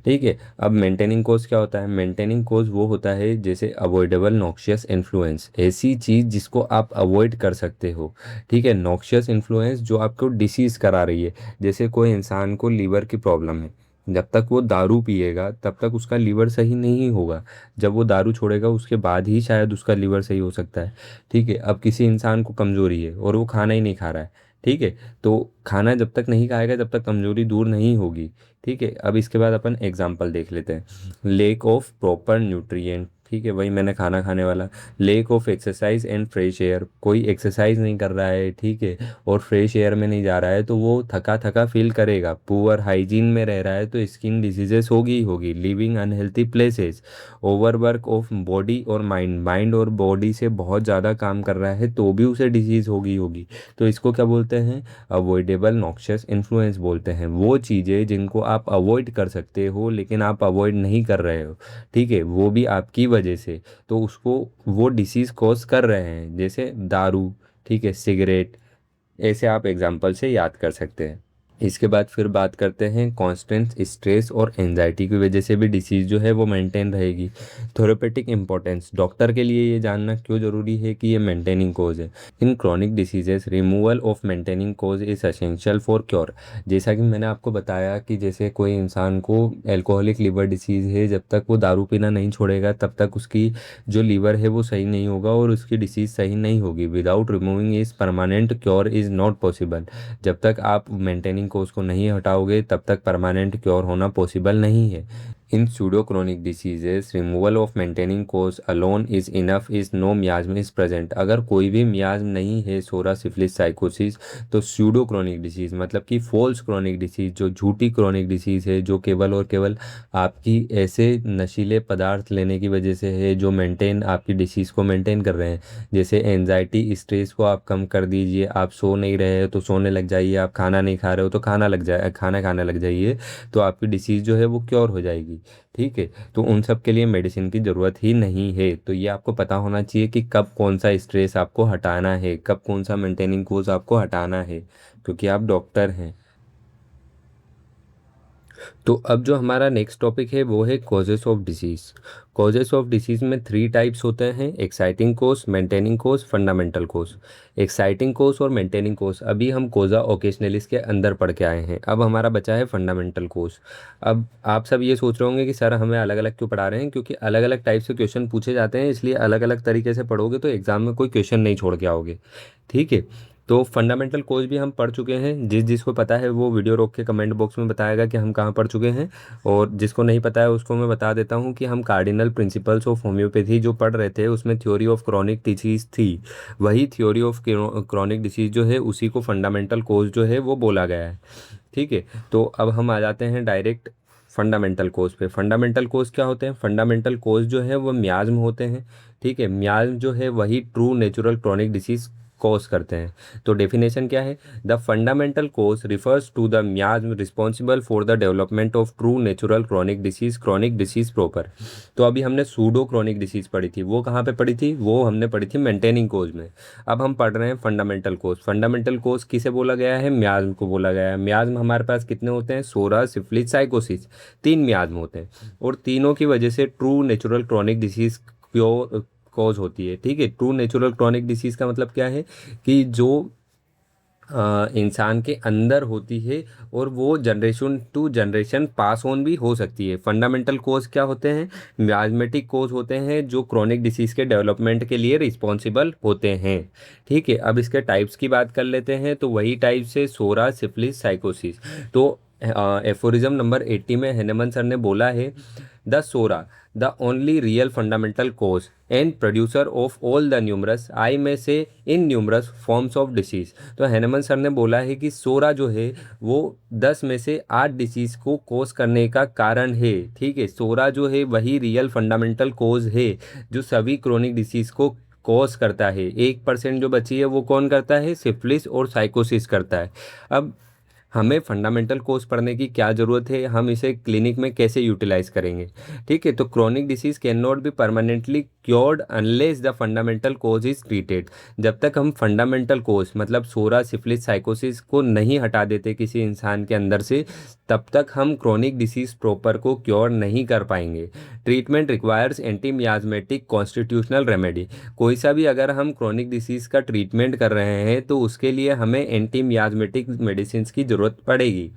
ठीक है। अब maintaining कोज क्या होता है? Maintaining कोज वो होता है जैसे अवॉइडेबल नॉक्शियस इन्फ्लुएंस, ऐसी चीज़ जिसको आप अवॉइड कर सकते हो। ठीक है। नॉक्शियस इन्फ्लुएंस जो आपको डिसीज़ करा रही है, जैसे कोई इंसान को लीवर की प्रॉब्लम है, जब तक वो दारू पिएगा तब तक उसका लीवर सही नहीं होगा। जब वो दारू छोड़ेगा उसके बाद ही शायद उसका लीवर सही हो सकता है। ठीक है। अब किसी इंसान को कमज़ोरी है और वो खाना ही नहीं खा रहा है। ठीक है। तो खाना जब तक नहीं खाएगा जब तक कमज़ोरी दूर नहीं होगी। ठीक है। अब इसके बाद अपन एग्जांपल देख लेते हैं। लेक ऑफ प्रॉपर न्यूट्रिएंट, ठीक है, वही मैंने खाना खाने वाला। Lake of exercise and fresh air, कोई एक्सरसाइज नहीं कर रहा है, ठीक है, और फ्रेश एयर में नहीं जा रहा है तो वो थका थका फील करेगा। पुअर हाइजीन में रह रहा है तो स्किन डिजीजेस होगी ही होगी। Living unhealthy places, overwork of body और माइंड, माइंड और बॉडी से बहुत ज़्यादा काम कर रहा है तो भी उसे डिजीज़ होगी होगी। तो इसको क्या बोलते हैं? अवॉइडेबल नॉक्शियस इन्फ्लुएंस बोलते हैं। वो चीज़ें जिनको आप अवॉइड कर सकते हो लेकिन आप अवॉइड नहीं कर रहे हो, ठीक है, वो भी आपकी वजह से, तो उसको वो डिसीज़ कॉज कर रहे हैं, जैसे दारू, ठीक है, सिगरेट, ऐसे आप एग्जाम्पल से याद कर सकते हैं। इसके बाद फिर बात करते हैं कॉन्स्टेंट स्ट्रेस और एंजाइटी की वजह से भी डिसीज़ जो है वो मेंटेन रहेगी। थेरेपेटिक इंपॉर्टेंस, डॉक्टर के लिए ये जानना क्यों ज़रूरी है कि ये मेंटेनिंग कोज है। In chronic diseases removal of maintaining cause is essential for cure. जैसा कि मैंने आपको बताया कि जैसे कोई इंसान को एल्कोहलिक लिवर डिसीज़ है, जब तक वो दारू पीना नहीं छोड़ेगा तब तक उसकी जो लीवर है वो सही नहीं होगा और उसकी डिसीज़ सही नहीं होगी। Without removing is permanent cure is not possible. जब तक आप मेंटेनिंग कोर्स को नहीं हटाओगे तब तक परमानेंट क्योर होना पॉसिबल नहीं है। In pseudo chronic diseases removal of maintaining course alone is enough is no miasm is present. अगर कोई भी मियाज्म नहीं है, सोरा, सिफिलिस, साइकोसिस, तो सूडो क्रोनिक डिसीज मतलब कि फॉल्स क्रोनिक डिसीज, जो झूठी क्रोनिक डिसीज है, जो केवल और केवल आपकी ऐसे नशीले पदार्थ लेने की वजह से है जो मेंटेन आपकी डिसीज़ को मेंटेन कर रहे हैं। जैसे एनजाइटी, स्ट्रेस को आप कम कर दीजिए। आप सो नहीं रहे हो तो सोने लग जाइए, आप खाना नहीं खा रहे हो तो खाना खाने लग जाइए, तो आपकी डिसीज़ जो है वो क्योर हो जाएगी। ठीक है। तो उन सब के लिए मेडिसिन की ज़रूरत ही नहीं है। तो ये आपको पता होना चाहिए कि कब कौन सा स्ट्रेस आपको हटाना है, कब कौन सा मेंटेनिंग कोर्स आपको हटाना है, क्योंकि आप डॉक्टर हैं। तो अब जो हमारा नेक्स्ट टॉपिक है वो है causes of disease. Causes of disease में 3 टाइप्स होते हैं: एक्साइटिंग कोज, मेंटेनिंग कोज, फंडामेंटल कोज। एक्साइटिंग कोज और मेंटेनिंग कोज अभी हम कोजा ओकेशनलिस के अंदर पढ़ के आए हैं। अब हमारा बचा है फंडामेंटल कोज। अब आप सब ये सोच रहे होंगे कि सर हमें अलग अलग क्यों पढ़ा रहे हैं, क्योंकि अलग अलग टाइप से क्वेश्चन पूछे जाते हैं, इसलिए अलग अलग तरीके से पढ़ोगे तो एग्जाम में कोई क्वेश्चन नहीं छोड़ के आओगे। ठीक है। तो फंडामेंटल कोर्स भी हम पढ़ चुके हैं। जिसको पता है वो वीडियो रोक के कमेंट बॉक्स में बताएगा कि हम कहाँ पढ़ चुके हैं, और जिसको नहीं पता है उसको मैं बता देता हूँ कि हम कार्डिनल प्रिंसिपल्स ऑफ होम्योपैथी जो पढ़ रहे थे उसमें थ्योरी ऑफ क्रॉनिक डिसीज थी। वही थ्योरी ऑफ क्रॉनिक डिसीज जो है उसी को फंडामेंटल कोर्स जो है वो बोला गया है। ठीक है। तो अब हम आ जाते हैं डायरेक्ट फंडामेंटल कोर्स पे। फंडामेंटल कोर्स क्या होते हैं? फंडामेंटल कोर्स जो है वो मियाज्म होते हैं। ठीक है। मियाज्म जो है वही true natural chronic disease cause करते हैं। तो डेफिनेशन क्या है? The fundamental cause refers to the miasm responsible for the development of true natural chronic disease proper. तो अभी हमने सूडो क्रॉनिक डिसीज पढ़ी थी, वो कहाँ पे पढ़ी थी? वो हमने पढ़ी थी मेंटेनिंग कोज में। अब हम पढ़ रहे हैं फंडामेंटल कोज। फंडामेंटल कोज किसे बोला गया है? मियाज्म को बोला गया है। मियाज्म हमारे पास कितने होते हैं? सोरा, सिफिलिस, साइकोसिस, 3 मियाज्म होते हैं, और तीनों की वजह से true natural chronic disease cure cause होती है। ठीक है। ट्रू नेचुरल क्रॉनिक डिसीज का मतलब क्या है? कि जो इंसान के अंदर होती है और वो generation to generation pass on भी हो सकती है। फंडामेंटल कोज क्या होते हैं? मियाज्मेटिक कोज होते हैं जो क्रॉनिक डिसीज के डेवलपमेंट के लिए रिस्पॉन्सिबल होते हैं। ठीक है। अब इसके टाइप्स की बात कर लेते हैं। तो वही टाइप से सोरा, सिफिलिस, साइकोसिस। तो एफोरिज्म नंबर 80 में हेनेमन सर ने बोला है, the psora the only real fundamental cause and producer of all the numerous, I may say innumerous forms of disease। तो हैनमन सर ने बोला है कि सोरा जो है वो 10 में से 8 डिसीज को कोज करने का कारण है। ठीक है, सोरा जो है वही रियल फंडामेंटल कोज है जो सभी क्रोनिक डिसीज को कॉज करता है। 1% जो बची है वो कौन करता है? सिफिलिस और साइकोसिस करता है। अब हमें फंडामेंटल कोर्स पढ़ने की क्या ज़रूरत है, हम इसे क्लिनिक में कैसे यूटिलाइज करेंगे? ठीक है, तो chronic disease can not be permanently cured unless the fundamental cause is treated. जब तक हम फंडामेंटल कोज मतलब सोरा, सिफिलिस, साइकोसिस को नहीं हटा देते किसी इंसान के अंदर से, तब तक हम क्रोनिक डिसीज प्रॉपर को क्योर नहीं कर पाएंगे। Treatment requires anti miasmatic constitutional remedy. कोई सा भी अगर हम क्रोनिक डिसीज का ट्रीटमेंट कर रहे हैं तो उसके लिए हमें एंटी मियाजमेटिक मेडिसिन की ज़रूरत पड़ेगी।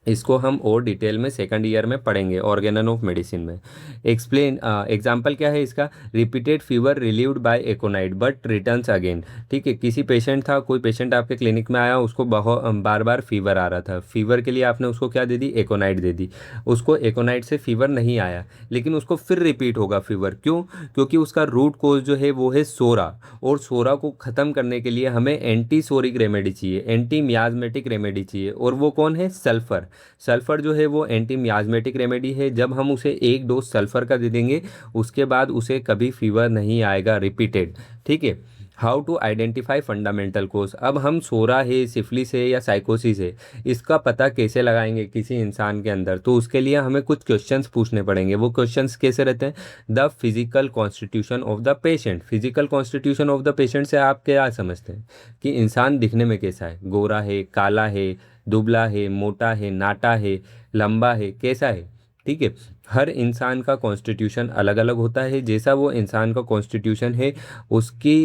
इसको हम और डिटेल में सेकंड ईयर में पढ़ेंगे ऑर्गेनन ऑफ मेडिसिन में। एक्सप्लेन एग्जांपल क्या है इसका? Repeated fever relieved by aconite but returns again. ठीक है, किसी पेशेंट था, कोई पेशेंट आपके क्लिनिक में आया, उसको बहुत बार बार फीवर आ रहा था। फीवर के लिए आपने उसको क्या दे दी? एकोनाइट दे दी। उसको एकोनाइट से फीवर नहीं आया, लेकिन उसको फिर रिपीट होगा फीवर। क्यों? क्योंकि उसका रूट कोज जो है वो है सोरा, और सोरा को ख़त्म करने के लिए हमें एंटी सोरिक रेमेडी चाहिए, एंटी मियाजमेटिक रेमेडी चाहिए, और वो कौन है? सल्फर। सल्फर जो है वो एंटी मियाजमेटिक रेमेडी है। जब हम उसे एक डोज सल्फर का दे देंगे उसके बाद उसे कभी फीवर नहीं आएगा रिपीटेड। ठीक है, हाउ टू आइडेंटिफाई फंडामेंटल कोज। अब हम सोरा है, सिफिलिस है या साइकोसिस है, इसका पता कैसे लगाएंगे किसी इंसान के अंदर? तो उसके लिए हमें कुछ क्वेश्चंस पूछने पड़ेंगे। वो क्वेश्चंस कैसे रहते हैं? The physical constitution of the patient. Physical constitution of the patient से आप क्या समझते हैं कि इंसान दिखने में कैसा है? गोरा है, काला है, दुबला है, मोटा है, नाटा है, लंबा है, कैसा है? ठीक है, हर इंसान का कॉन्स्टिट्यूशन अलग अलग होता है। जैसा वो इंसान का कॉन्स्टिट्यूशन है उसकी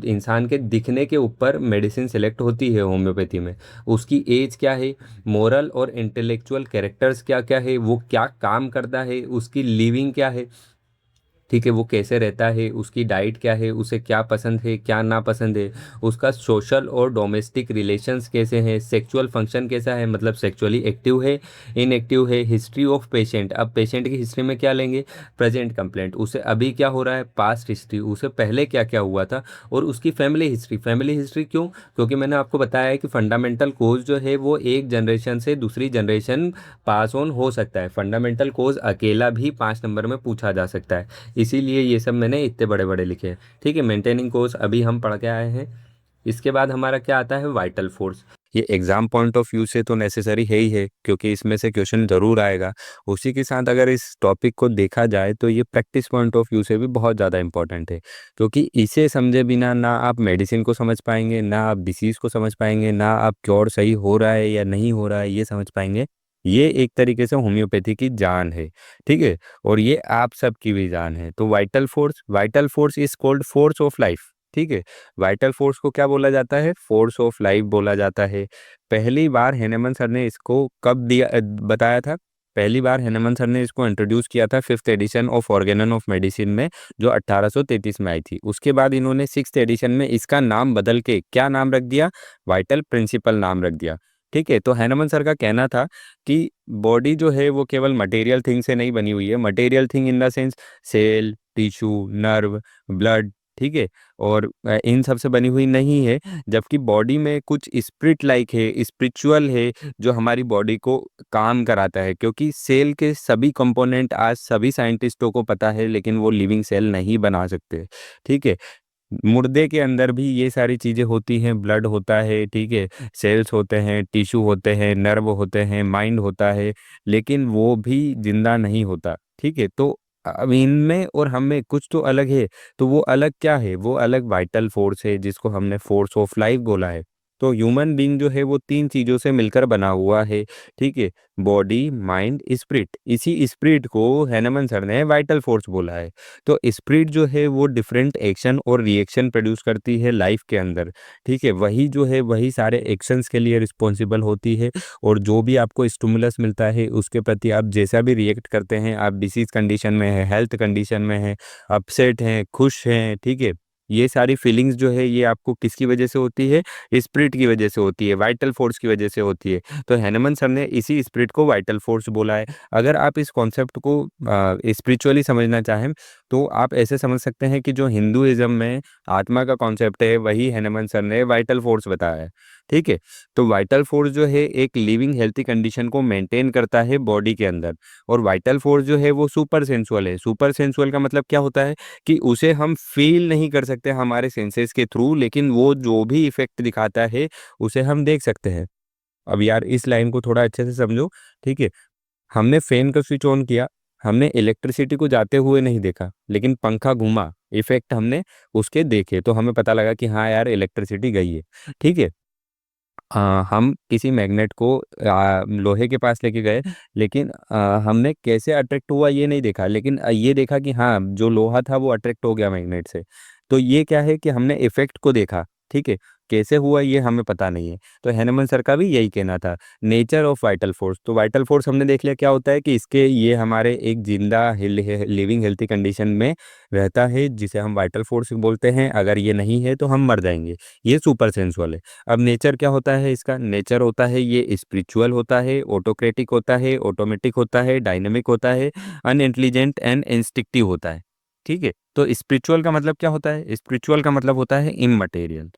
इंसान के दिखने के ऊपर मेडिसिन सेलेक्ट होती है होम्योपैथी में। उसकी एज क्या है, मोरल और इंटेलेक्चुअल कैरेक्टर्स क्या क्या है, वो क्या काम करता है, उसकी लिविंग क्या है, ठीक है, वो कैसे रहता है, उसकी डाइट क्या है, उसे क्या पसंद है क्या ना पसंद है, उसका सोशल और डोमेस्टिक रिलेशंस कैसे हैं, सेक्सुअल फंक्शन कैसा है, मतलब सेक्सुअली एक्टिव है, इनएक्टिव है, हिस्ट्री ऑफ पेशेंट। अब पेशेंट की हिस्ट्री में क्या लेंगे? प्रेजेंट कंप्लेंट, उसे अभी क्या हो रहा है, पास्ट हिस्ट्री, उसे पहले क्या क्या हुआ था, और उसकी फैमिली हिस्ट्री। फैमिली हिस्ट्री क्यों? क्योंकि मैंने आपको बताया है कि फंडामेंटल कोज जो है वो एक जनरेशन से दूसरी जनरेशन पास ऑन हो सकता है। फंडामेंटल कोज अकेला भी 5 नंबर में पूछा जा सकता है, इसीलिए ये सब मैंने इतने बड़े बड़े लिखे हैं। ठीक है, मेंटेनिंग कोर्स अभी हम पढ़ के आए हैं। इसके बाद हमारा क्या आता है? Vital force. ये एग्जाम पॉइंट ऑफ व्यू से तो नेसेसरी है ही है, क्योंकि इसमें से क्वेश्चन जरूर आएगा। उसी के साथ अगर इस टॉपिक को देखा जाए तो ये प्रैक्टिस पॉइंट ऑफ व्यू से भी बहुत ज़्यादा इंपॉर्टेंट है, क्योंकि इसे समझे बिना ना आप मेडिसिन को समझ पाएंगे, ना आप डिसीज़ को समझ पाएंगे, ना आप क्योर सही हो रहा है या नहीं हो रहा है ये समझ पाएंगे। ये एक तरीके से होम्योपैथी की जान है। ठीक है, और ये आप सबकी भी जान है। तो vital force is called force of life. ठीक है, वाइटल फोर्स को क्या बोला जाता है? फोर्स ऑफ लाइफ बोला जाता है। पहली बार हेनेमन सर ने इसको कब दिया बताया था? पहली बार हेनेमन सर ने इसको इंट्रोड्यूस किया था 5th edition of Organon of medicine में, जो 1833 में आई थी। उसके बाद इन्होंने 6th एडिशन में इसका नाम बदल के क्या नाम रख दिया? वाइटल प्रिंसिपल नाम रख दिया। ठीक है, तो हैनमन सर का कहना था कि बॉडी जो है वो केवल मटेरियल थिंग से नहीं बनी हुई है। Material thing in the sense cell, tissue, nerve, blood, ठीक है, और इन सब से बनी हुई नहीं है। जबकि बॉडी में कुछ स्पिरिट लाइक है, स्पिरिचुअल है, जो हमारी बॉडी को काम कराता है। क्योंकि सेल के सभी कंपोनेंट आज सभी साइंटिस्टों को पता है, लेकिन वो लिविंग सेल नहीं बना सकते। ठीक है, मुर्दे के अंदर भी ये सारी चीज़ें होती हैं, ब्लड होता है, ठीक है, सेल्स होते हैं, टिश्यू होते हैं, नर्व होते हैं, माइंड होता है, लेकिन वो भी जिंदा नहीं होता। ठीक है, तो अब इनमें और हम में कुछ तो अलग है। तो वो अलग क्या है? वो अलग वाइटल फोर्स है, जिसको हमने फोर्स ऑफ लाइफ बोला है। तो ह्यूमन बीइंग जो है वो 3 चीज़ों से मिलकर बना हुआ है। ठीक है, बॉडी, माइंड, स्पिरिट। इसी स्पिरिट को हैनमन सर ने वाइटल फोर्स बोला है। तो स्पिरिट जो है वो डिफरेंट एक्शन और रिएक्शन प्रोड्यूस करती है लाइफ के अंदर। ठीक है, वही जो है वही सारे एक्शंस के लिए रिस्पॉन्सिबल होती है, और जो भी आपको स्टिमुलस मिलता है उसके प्रति आप जैसा भी रिएक्ट करते हैं, आप डिसीज कंडीशन में है, हेल्थ कंडीशन में है, अपसेट हैं, खुश हैं, ठीक है, ये सारी फीलिंग्स जो है ये आपको किसकी वजह से होती है? स्पिरिट की वजह से होती है, वाइटल फोर्स की वजह से होती है। तो हैनमन सर ने इसी स्पिरिट को वाइटल फोर्स बोला है। अगर आप इस कॉन्सेप्ट को स्पिरिचुअली समझना चाहें तो आप ऐसे समझ सकते हैं कि जो हिंदुइज्म में आत्मा का कॉन्सेप्ट है वही हैनमन सर ने वाइटल फोर्स बताया है। ठीक है। तो वाइटल फोर्स जो है एक लिविंग हेल्थी कंडीशन को मेंटेन करता है बॉडी के अंदर। और वाइटल फोर्स जो है वो सुपर सेंसुअल है। सुपर सेंसुअल का मतलब क्या होता है कि उसे हम फील नहीं कर सकते हमारे सेंसेस के थ्रू, लेकिन वो जो भी इफेक्ट दिखाता है उसे हम देख सकते हैं। अब यार इस लाइन को थोड़ा अच्छे से समझो। ठीक है। हमने फैन का स्विच ऑन किया, हमने इलेक्ट्रिसिटी को जाते हुए नहीं देखा, लेकिन पंखा घूमा, इफेक्ट हमने उसके देखे, तो हमें पता लगा कि हाँ यार इलेक्ट्रिसिटी गई है। ठीक है। हम किसी मैग्नेट को लोहे के पास लेके गए, लेकिन हमने कैसे अट्रैक्ट हुआ ये नहीं देखा, लेकिन ये देखा कि हाँ जो लोहा था वो अट्रैक्ट हो गया मैग्नेट से। तो ये क्या है कि हमने इफेक्ट को देखा। ठीक है। कैसे हुआ ये हमें पता नहीं है। तो हैनमन सर का भी यही कहना था। नेचर ऑफ वाइटल फोर्स, तो वाइटल फोर्स हमने देख लिया क्या होता है कि इसके ये हमारे एक जिंदा लिविंग हेल्थी कंडीशन में रहता है, जिसे हम वाइटल फोर्स बोलते हैं। अगर ये नहीं है तो हम मर जाएंगे। ये सुपर सेंसुअल है। अब नेचर क्या होता है इसका? नेचर होता है ये स्पिरिचुअल होता है, ऑटोक्रेटिक होता है, ऑटोमेटिक होता है, डायनेमिक होता है, अनइंटेलिजेंट एंड इंस्टिक्टिव होता है। ठीक है। तो स्पिरिचुअल का मतलब क्या होता है? स्पिरिचुअल का मतलब होता है इममटेरियल।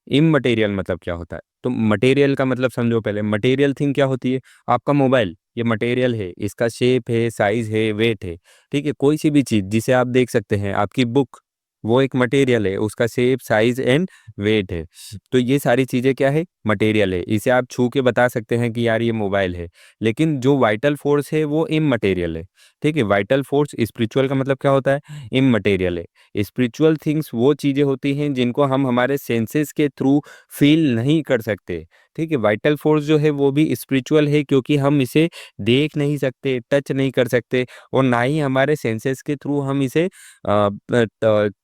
इममटेरियल मतलब क्या होता है? तो मटेरियल का मतलब समझो पहले। मटेरियल थिंग क्या होती है? आपका मोबाइल ये मटेरियल है, इसका शेप है, साइज है, वेट है। ठीक है। कोई सी भी चीज जिसे आप देख सकते हैं, आपकी बुक, वो एक मटेरियल है, उसका शेप, साइज एंड वेट है। तो ये सारी चीजें क्या है? मटेरियल है। इसे आप छू के बता सकते हैं कि यार ये मोबाइल है। लेकिन जो वाइटल फोर्स है वो इममटेरियल है। ठीक है। वाइटल फोर्स स्पिरिचुअल का मतलब क्या होता है? इममटेरियल है। स्पिरिचुअल थिंग्स वो चीजें होती हैं जिनको हम हमारे सेंसेस के थ्रू फील नहीं कर सकते। ठीक है। वाइटल फोर्स जो है वो भी स्पिरिचुअल है, क्योंकि हम इसे देख नहीं सकते, टच नहीं कर सकते, और ना ही हमारे सेंसेस के थ्रू हम इसे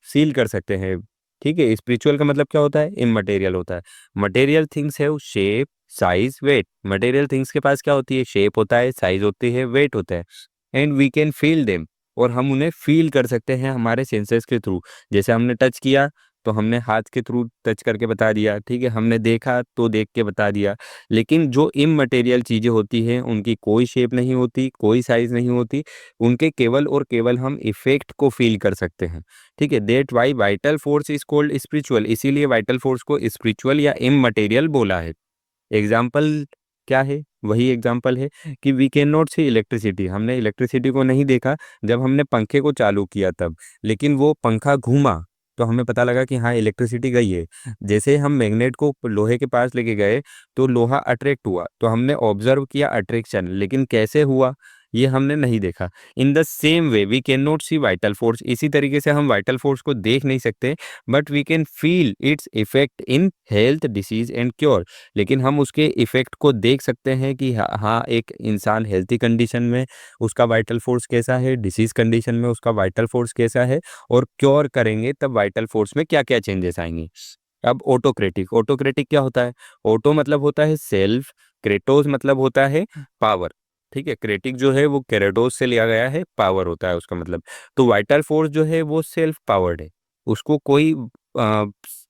सील कर सकते हैं। ठीक है। स्पिरिचुअल का मतलब क्या होता है? इममटेरियल होता है। मटेरियल थिंग्स है shape, size, weight. Material things के पास क्या होती है? शेप होता है, साइज होती है, वेट होता है, and we can feel them. और हम उन्हें फील कर सकते हैं हमारे सेंसेस के थ्रू। जैसे हमने टच किया तो हमने हाथ के थ्रू टच करके बता दिया। ठीक है। हमने देखा तो देख के बता दिया। लेकिन जो इममटेरियल चीजें होती हैं उनकी कोई शेप नहीं होती, कोई साइज नहीं होती, उनके केवल और केवल हम इफेक्ट को फील कर सकते हैं। ठीक है। That why vital force is called spiritual, इसीलिए वाइटल फोर्स को स्पिरिचुअल या इममटेरियल बोला है। एग्जाम्पल क्या है? वही एग्जाम्पल है कि we can not see electricity, हमने इलेक्ट्रिसिटी को नहीं देखा जब हमने पंखे को चालू किया तब, लेकिन वो पंखा घूमा तो हमें पता लगा कि हाँ इलेक्ट्रिसिटी गई है। जैसे हम मैग्नेट को लोहे के पास लेके गए तो लोहा अट्रैक्ट हुआ, तो हमने ऑब्जर्व किया अट्रैक्शन, लेकिन कैसे हुआ ये हमने नहीं देखा। In the same way we can not see vital force, इसी तरीके से हम वाइटल फोर्स को देख नहीं सकते, but we can feel its effect in health, disease and cure. लेकिन हम उसके इफेक्ट को देख सकते हैं कि हाँ हाँ, एक इंसान हेल्थी कंडीशन में उसका वाइटल फोर्स कैसा है, डिसीज कंडीशन में उसका वाइटल फोर्स कैसा है, और क्योर करेंगे तब वाइटल फोर्स में क्या क्या चेंजेस आएंगे। अब ऑटोक्रेटिक, ऑटोक्रेटिक क्या होता है? ऑटो मतलब होता है सेल्फ, क्रेटोस मतलब होता है पावर। ठीक है। क्रेटिक जो है वो कैरेटोस से लिया गया है, पावर होता है उसका मतलब। तो वाइटल फोर्स जो है वो सेल्फ पावर्ड है। उसको कोई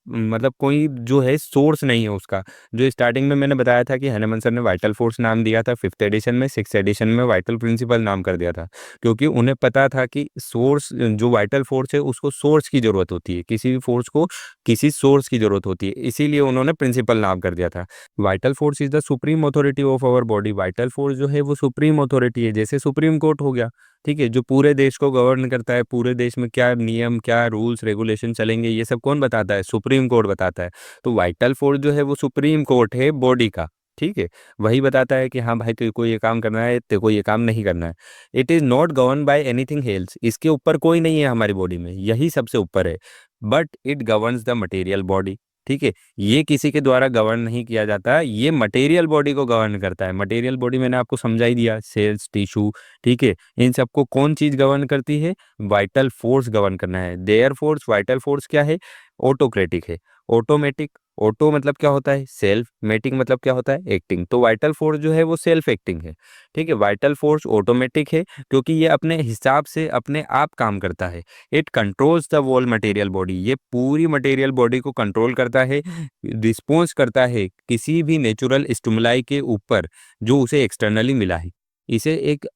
मतलब कोई जो है सोर्स नहीं है उसका। जो स्टार्टिंग में मैंने बताया था कि हैनमन सर ने वाइटल फोर्स नाम दिया था 5th एडिशन में, 6th एडिशन में वाइटल प्रिंसिपल नाम कर दिया था, क्योंकि उन्हें पता था कि सोर्स, जो वाइटल फोर्स है उसको सोर्स की जरूरत होती है, किसी भी फोर्स को किसी सोर्स की जरूरत होती है, इसीलिए उन्होंने प्रिंसिपल नाम कर दिया था। Vital force is the supreme authority of our body. वाइटल फोर्स जो है वो सुप्रीम अथॉरिटी है, जैसे सुप्रीम कोर्ट हो गया। ठीक है। जो पूरे देश को गवर्न करता है, पूरे देश में क्या नियम, क्या रूल्स रेगुलेशन चलेंगे, ये सब कौन बताता है? सुप्रीम कोर्ट बताता है। तो वाइटल फोर्स जो है वो सुप्रीम कोर्ट है बॉडी का। ठीक है। वही बताता है कि हाँ भाई तेरे को ये काम करना है, तेरे को ये काम नहीं करना है। It is not govern by anything else, इसके ऊपर कोई नहीं है हमारी बॉडी में, यही सबसे ऊपर है। But it governs the material body. ठीक है। ये किसी के द्वारा गवर्न नहीं किया जाता, ये मटेरियल बॉडी को गवर्न करता है। मटेरियल बॉडी मैंने आपको समझा ही दिया, सेल्स, टिश्यू। ठीक है। इन सबको कौन चीज गवर्न करती है? वाइटल फोर्स गवर्न करना है। देयर फोर्स, वाइटल फोर्स क्या है? ऑटोक्रेटिक है। ऑटोमेटिक, ऑटो मतलब क्या होता है सेल्फ, मेटिक मतलब क्या होता है एक्टिंग। तो वाइटल फोर्स जो है वो सेल्फ एक्टिंग है, ठीक है। वाइटल फोर्स ऑटोमेटिक है क्योंकि ये अपने हिसाब से अपने आप काम करता है। It controls the whole material body, ये पूरी मटेरियल बॉडी को कंट्रोल करता है, रिस्पॉन्स करता है किसी भी नेचुरल स्टिमुलाई के ऊपर जो उसे एक्सटर्नली मिला है। इसे एक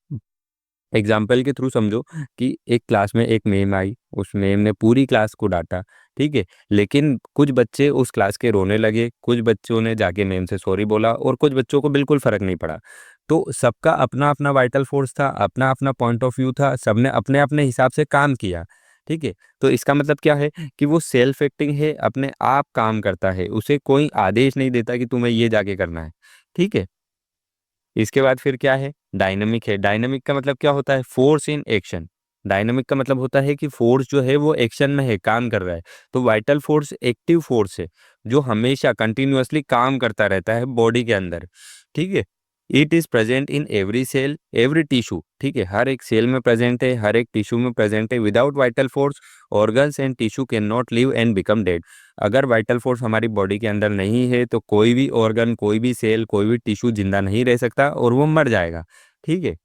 एग्जाम्पल के थ्रू समझो कि एक क्लास में एक मेम आई, उस मेम ने पूरी क्लास को डांटा, ठीक है। लेकिन कुछ बच्चे उस क्लास के रोने लगे, कुछ बच्चों ने जाके मेम से सॉरी बोला और कुछ बच्चों को बिल्कुल फर्क नहीं पड़ा। तो सबका अपना अपना वाइटल फोर्स था, अपना अपना पॉइंट ऑफ व्यू था, सबने अपने अपने हिसाब से काम किया, ठीक है। तो इसका मतलब क्या है कि वो सेल्फ एक्टिंग है, अपने आप काम करता है, उसे कोई आदेश नहीं देता कि तुम्हें ये जाके करना है, ठीक है। इसके बाद फिर क्या है, डायनामिक है। डायनामिक का मतलब क्या होता है, फोर्स इन एक्शन। डायनामिक का मतलब होता है कि फोर्स जो है वो एक्शन में है, काम कर रहा है। तो वाइटल फोर्स एक्टिव फोर्स है जो हमेशा कंटिन्यूअसली काम करता रहता है बॉडी के अंदर, ठीक है। It is present in every cell every tissue, ठीक है, हर एक सेल में प्रेजेंट है, हर एक टिश्यू में प्रेजेंट है। Without vital force organs and tissue can not live and become dead. अगर वाइटल फोर्स हमारी बॉडी के अंदर नहीं है तो कोई भी ऑर्गन, कोई भी सेल, कोई भी टिश्यू जिंदा नहीं रह सकता और वो मर जाएगा, ठीक है।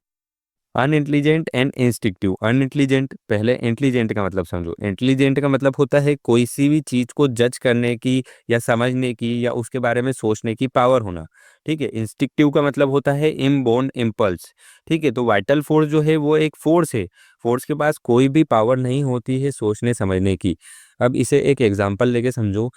Unintelligent and instinctive. अनइंटेलिजेंट, पहले इंटेलिजेंट का मतलब समझो। इंटेलिजेंट का मतलब होता है कोई सी भी चीज को जज करने की या समझने की या उसके बारे में सोचने की पावर होना, ठीक है। इंस्टिंक्टिव का मतलब होता है इनबोर्न इम्पल्स, ठीक है। तो वाइटल फोर्स जो है वो एक फोर्स है, फोर्स के पास कोई भी पावर नहीं होती है सोचने समझने की। अब इसे एक एग्जांपल लेके समझो।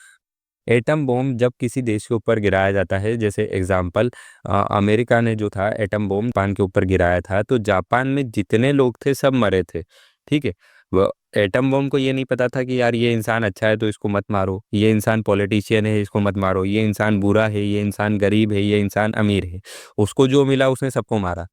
एटम बॉम्ब जब किसी देश के ऊपर गिराया जाता है, जैसे एग्जांपल अमेरिका ने जो था एटम बॉम्ब जापान के ऊपर गिराया था, तो जापान में जितने लोग थे सब मरे थे, ठीक है। वो एटम बॉम्ब को ये नहीं पता था कि यार ये इंसान अच्छा है तो इसको मत मारो, ये इंसान पॉलिटिशियन है इसको मत मारो, ये इंसान बुरा है, ये इंसान गरीब है, ये इंसान अमीर है। उसको जो मिला उसने सबको मारा।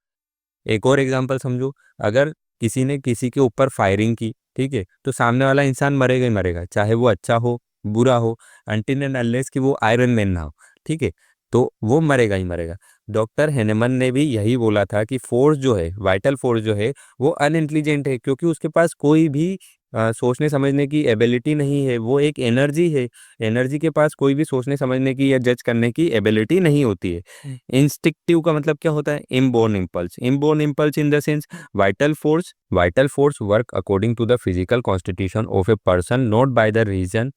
एक और एग्जांपल समझो, अगर किसी ने किसी के ऊपर फायरिंग की, ठीक है, तो सामने वाला इंसान मरेगा ही मरेगा, चाहे वो अच्छा हो बुरा हो, अनटिल एंड अनलेस कि वो आयरन मैन ना हो, ठीक है। तो वो मरेगा ही मरेगा। डॉक्टर हेनेमन ने भी यही बोला था कि फोर्स जो है, वाइटल फोर्स जो है वो अनइंटेलिजेंट है क्योंकि उसके पास कोई भी सोचने समझने की एबिलिटी नहीं है, वो एक एनर्जी है। एनर्जी के पास कोई भी सोचने समझने की या जज करने की एबिलिटी नहीं होती है। इंस्टिक्टिव का मतलब क्या होता है, inborn impulse. Inborn impulse in the sense vital force work according to the physical constitution of a person, not by the reason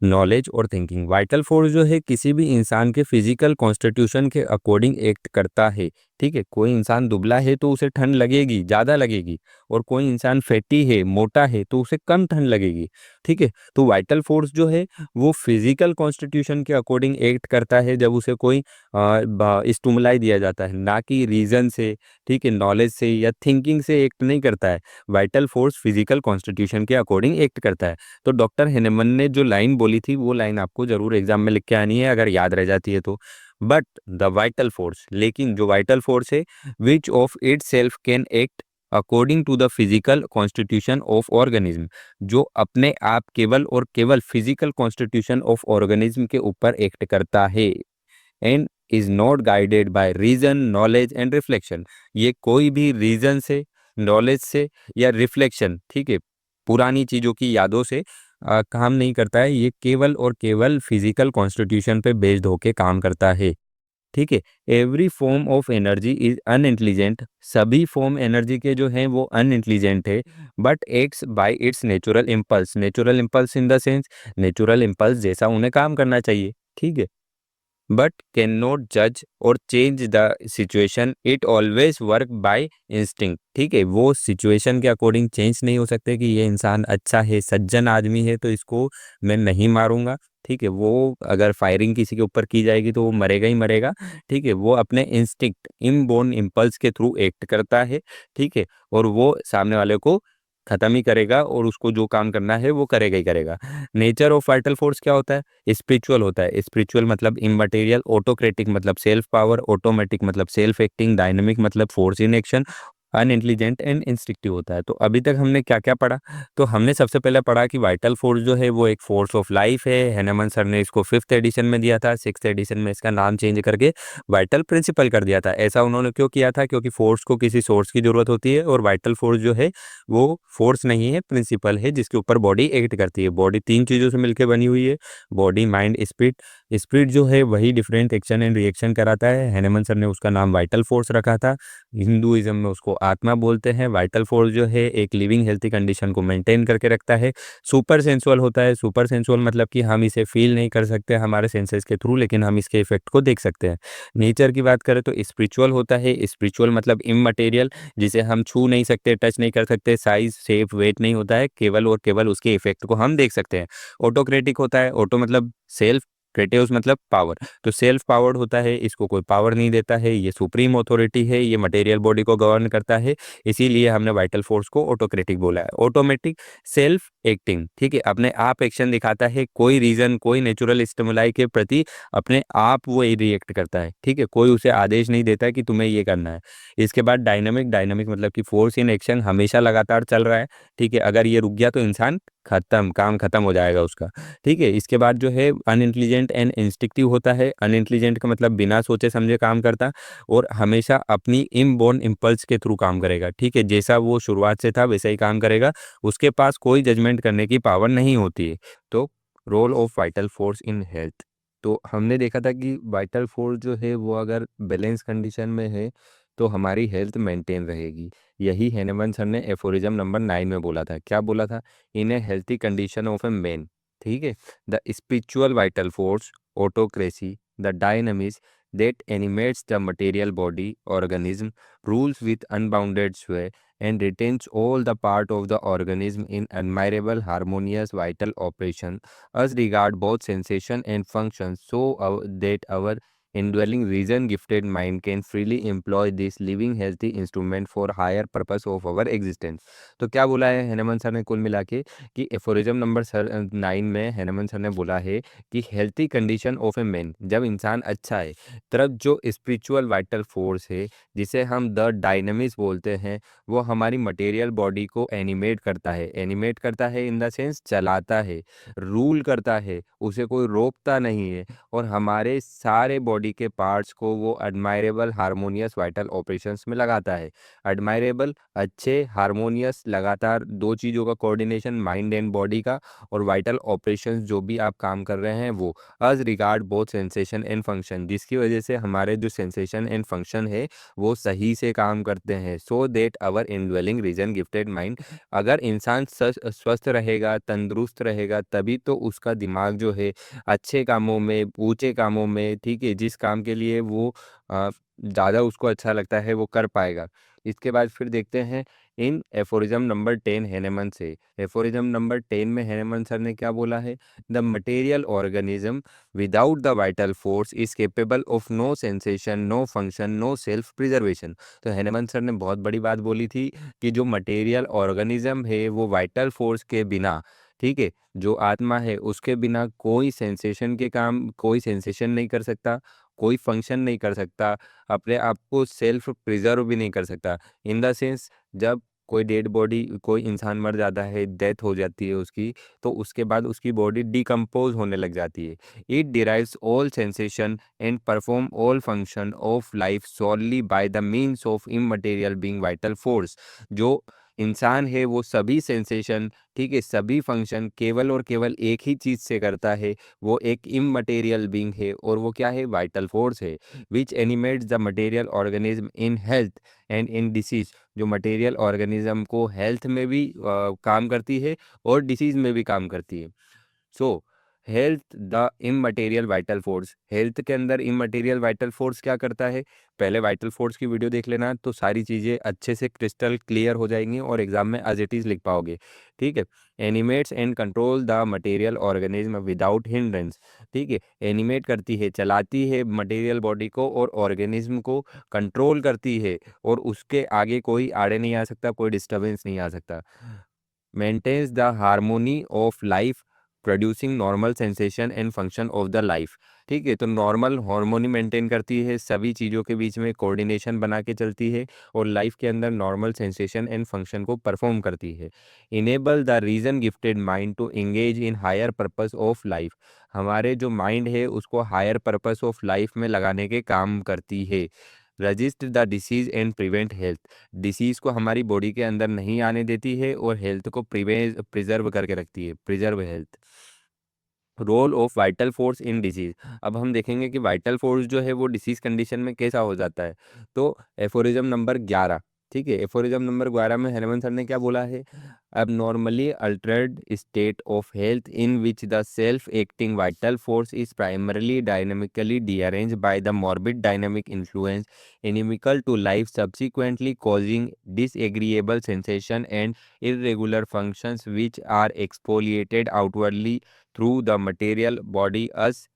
knowledge और थिंकिंग। वाइटल फोर्स जो है किसी भी इंसान के फिजिकल कॉन्स्टिट्यूशन के अकॉर्डिंग एक्ट करता है, ठीक है। कोई इंसान दुबला है तो उसे ठंड लगेगी, ज़्यादा लगेगी, और कोई इंसान फैटी है, मोटा है, तो उसे कम ठंड लगेगी, ठीक है। तो वाइटल फोर्स जो है वो फिजिकल कॉन्स्टिट्यूशन के अकॉर्डिंग एक्ट करता है जब उसे कोई स्टिमुलाई दिया जाता है, ना कि रीजन से, ठीक है, नॉलेज से या थिंकिंग से एक्ट नहीं करता है। वाइटल फोर्स फिजिकल कॉन्स्टिट्यूशन के अकॉर्डिंग एक्ट करता है। तो डॉक्टर हेनेमन ने जो लाइन बोली थी वो लाइन आपको जरूर एग्जाम में लिख के आनी है अगर याद रह जाती है तो। बट द वाइटल फोर्स, लेकिन जो वाइटल फोर्स है, which of itself can act according to the physical constitution of organism, जो अपने आप केवल और केवल फिजिकल कॉन्स्टिट्यूशन ऑफ ऑर्गेनिज्म के ऊपर एक्ट करता है, and is not guided by reason knowledge and reflection. ये कोई भी रीजन से, नॉलेज से या रिफ्लेक्शन, ठीक है, पुरानी चीज़ों की यादों से काम नहीं करता है। ये केवल और केवल फिजिकल कॉन्स्टिट्यूशन पे बेस्ड होके काम करता है, ठीक है। Every form of energy is unintelligent, सभी फॉर्म एनर्जी के जो हैं वो अनइंटेलिजेंट है, but acts by it's natural impulse. Natural impulse in the sense natural impulse जैसा उन्हें काम करना चाहिए, ठीक है। बट कैन नॉट जज और change the situation, it always work by instinct, ठीक है। वो सिचुएशन के अकॉर्डिंग चेंज नहीं हो सकते कि ये इंसान अच्छा है, सज्जन आदमी है तो इसको मैं नहीं मारूंगा, ठीक है। वो अगर फायरिंग किसी के ऊपर की जाएगी तो वो मरेगा ही मरेगा, ठीक है। वो अपने इंस्टिंक्ट, इनबोर्न इम्पल्स के थ्रू एक्ट करता है, ठीक है, और वो सामने वाले को खत्म ही करेगा और उसको जो काम करना है वो करेगा ही करेगा। नेचर ऑफ वाइटल फोर्स क्या होता है, स्पिरिचुअल होता है। स्पिरिचुअल मतलब इममटेरियल, ऑटोक्रेटिक मतलब सेल्फ पावर, ऑटोमेटिक मतलब सेल्फ एक्टिंग, डायनेमिक मतलब force in action, unintelligent and instinctive होता है। तो अभी तक हमने क्या क्या पढ़ा? तो हमने सबसे पहले पढ़ा कि वाइटल फोर्स जो है वो एक फोर्स ऑफ लाइफ है। हैनेमन सर ने इसको 5th एडिशन में दिया था, 6th एडिशन में इसका नाम चेंज करके वाइटल प्रिंसिपल कर दिया था। ऐसा उन्होंने क्यों किया था? क्योंकि फोर्स को किसी सोर्स की जरूरत होती है, और वाइटल फोर्स जो है वो फोर्स नहीं है, प्रिंसिपल है जिसके ऊपर बॉडी एक्ट करती है। बॉडी 3 चीज़ों से मिलकर बनी हुई है, बॉडी, माइंड, स्पिरिट। स्पिरिट जो है वही डिफरेंट एक्शन एंड रिएक्शन कराता है। हैनेमन सर ने उसका नाम वाइटल फोर्स रखा था। हिंदुइज्म में उसको आत्मा बोलते हैं। वाइटल फोर्स जो है एक लिविंग हेल्थी कंडीशन को मेंटेन करके रखता है। सुपर सेंसुअल होता है। सुपर सेंसुअल मतलब कि हम इसे फील नहीं कर सकते हमारे सेंसेस के थ्रू, लेकिन हम इसके इफेक्ट को देख सकते हैं। नेचर की बात करें तो स्पिरिचुअल होता है। स्पिरिचुअल मतलब इममटेरियल, जिसे हम छू नहीं सकते, टच नहीं कर सकते, साइज शेप वेट नहीं होता है, केवल और केवल उसके इफेक्ट को हम देख सकते हैं। ऑटोक्रेटिक होता है। ऑटो मतलब सेल्फ, क्रेटेउस मतलब पावर। तो सेल्फ पावर्ड होता है, इसको कोई पावर नहीं देता है, ये सुप्रीम अथॉरिटी है, ये मटेरियल बॉडी को गवर्न करता है। इसीलिए हमने वाइटल फोर्स को ऑटोक्रेटिक बोला है। ऑटोमेटिक, सेल्फ एक्टिंग, ठीक है, अपने आप एक्शन दिखाता है, कोई रीजन, कोई नेचुरल स्टिमुलाई के प्रति अपने आप वो रिएक्ट करता है, ठीक है, कोई उसे आदेश नहीं देता है कि तुम्हें ये करना है। इसके बाद डायनामिक। डायनामिक मतलब कि फोर्स इन एक्शन, हमेशा लगातार चल रहा है, ठीक है, अगर ये रुक गया तो इंसान खत्म, काम खत्म हो जाएगा उसका, ठीक है। इसके बाद जो है अनइंटेलिजेंट एंड इंस्टिंक्टिव होता है। अनइंटेलिजेंट का मतलब बिना सोचे समझे काम करता, और हमेशा अपनी इनबॉर्न इम्पल्स के थ्रू काम करेगा, ठीक है, जैसा वो शुरुआत से था वैसा ही काम करेगा, उसके पास कोई जजमेंट करने की पावर नहीं होती है। तो role of vital force in health, तो हमने देखा था कि वाइटल फोर्स जो है वो अगर बैलेंस कंडीशन में है तो हमारी हेल्थ मेंटेन रहेगी। यही हैनेमन सर ने एफोरिज्म नंबर 9 में बोला था। क्या बोला था? In a healthy condition of a man, ठीक है, the spiritual vital force, autocracy, the dynamism that animates the material body organism, rules with unbounded sway, and retains all the part of the organism in admirable harmonious vital operation, as regard both sensation and function, so that our indwelling reason gifted mind can freely employ this living healthy instrument for higher purpose of our existence। तो क्या बोला है Hahnemann sir ने कुल मिला के कि aphorism number 9 में हैनेमन सर ने बोला है कि healthy condition of a man, जब इंसान अच्छा है तब जो स्पिरिचुअल वाइटल फोर्स है जिसे हम द डायनामिक्स बोलते हैं, वो हमारी मटेरियल बॉडी को एनिमेट करता है। एनिमेट करता है इन द सेंस चलाता है, रूल करता है, उसे कोई रोकता नहीं है, और हमारे सारे बॉडी के पार्ट्स को वो एडमायरेबल हारमोनियस वाइटल ऑपरेशंस में लगाता है। एडमायरेबल, अच्छे, हारमोनियस, लगातार दो चीज़ों का कोऑर्डिनेशन, माइंड एंड बॉडी का, और वाइटल ऑपरेशंस जो भी आप काम कर रहे हैं वो, as regard both sensation and function, जिसकी वजह से हमारे जो सेंसेशन एंड फंक्शन है वो सही से काम करते हैं। So that our indwelling reason gifted mind, अगर इंसान स्वस्थ रहेगा, तंदुरुस्त रहेगा, तभी तो उसका दिमाग जो है अच्छे कामों में, ऊंचे कामों में, ठीक है, जिस काम के लिए वो ज़्यादा उसको अच्छा लगता है वो कर पाएगा। इसके बाद फिर देखते हैं इन एफोरिज्म नंबर 10 हैनेमन से। एफोरिज्म नंबर 10 में हैनेमन सर ने क्या बोला है? The material organism without the vital force is capable of no sensation, no function, no self preservation. तो हैनेमन सर ने बहुत बड़ी बात बोली थी कि जो मटेरियल ऑर्गेनिज्म है वो वाइटल फोर्स के बिना, ठीक है, जो आत्मा है उसके बिना कोई सेंसेशन के काम, कोई सेंसेशन नहीं कर सकता, कोई फंक्शन नहीं कर सकता, अपने आप को सेल्फ प्रिजर्व भी नहीं कर सकता। इन द सेंस, जब कोई डेड बॉडी, कोई इंसान मर जाता है, डेथ हो जाती है उसकी, तो उसके बाद उसकी बॉडी डिकम्पोज होने लग जाती है। It derives all sensation and perform all function of life solely by the means of immaterial being vital force. जो इंसान है वो सभी सेंसेशन, ठीक है, सभी फंक्शन केवल और केवल एक ही चीज़ से करता है, वो एक इममटेरियल बीइंग है, और वो क्या है? वाइटल फोर्स है, which animates the material organism in health and in disease, जो मटेरियल ऑर्गेनिज्म को हेल्थ में भी काम करती है और डिसीज में भी काम करती है। So health the immaterial vital force, health के अंदर इममटेरियल वाइटल फोर्स क्या करता है? पहले वाइटल फोर्स की वीडियो देख लेना, तो सारी चीज़ें अच्छे से क्रिस्टल क्लियर हो जाएंगी और एग्जाम में एज इट इज़ लिख पाओगे, ठीक है। Animates and control the material organism without hindrance, ठीक है, एनिमेट करती है, चलाती है मटेरियल बॉडी को और ऑर्गेनिज्म को कंट्रोल करती है, और उसके आगे कोई आड़े नहीं आ सकता, कोई डिस्टर्बेंस नहीं आ सकता। Maintains the harmony of life producing normal sensation and function of the life. ठीक है, तो नॉर्मल हार्मोनी मेंटेन करती है, सभी चीज़ों के बीच में कोऑर्डिनेशन बना के चलती है और लाइफ के अंदर नॉर्मल सेंसेशन एंड फंक्शन को परफॉर्म करती है। Enable the reason gifted mind to engage in higher purpose of life. हमारे जो माइंड है उसको हायर पर्पस ऑफ लाइफ में लगाने के काम करती है। Resist the disease and prevent health. Disease को हमारी बॉडी के अंदर नहीं आने देती है और हेल्थ को प्रिजर्व करके रखती है, preserve health. Role of vital force in disease. अब हम देखेंगे कि वाइटल फोर्स जो है वो डिसीज कंडीशन में कैसा हो जाता है। तो एफोरिज्म नंबर 11, ठीक है, एफोरिज्म नंबर 12 में हनुमान सर ने क्या बोला है, abnormally altered state of health in which the self-acting vital force is primarily dynamically dearranged by the morbid dynamic influence inimical to life, subsequently causing disagreeable sensation and irregular functions which are exfoliated outwardly through the material body as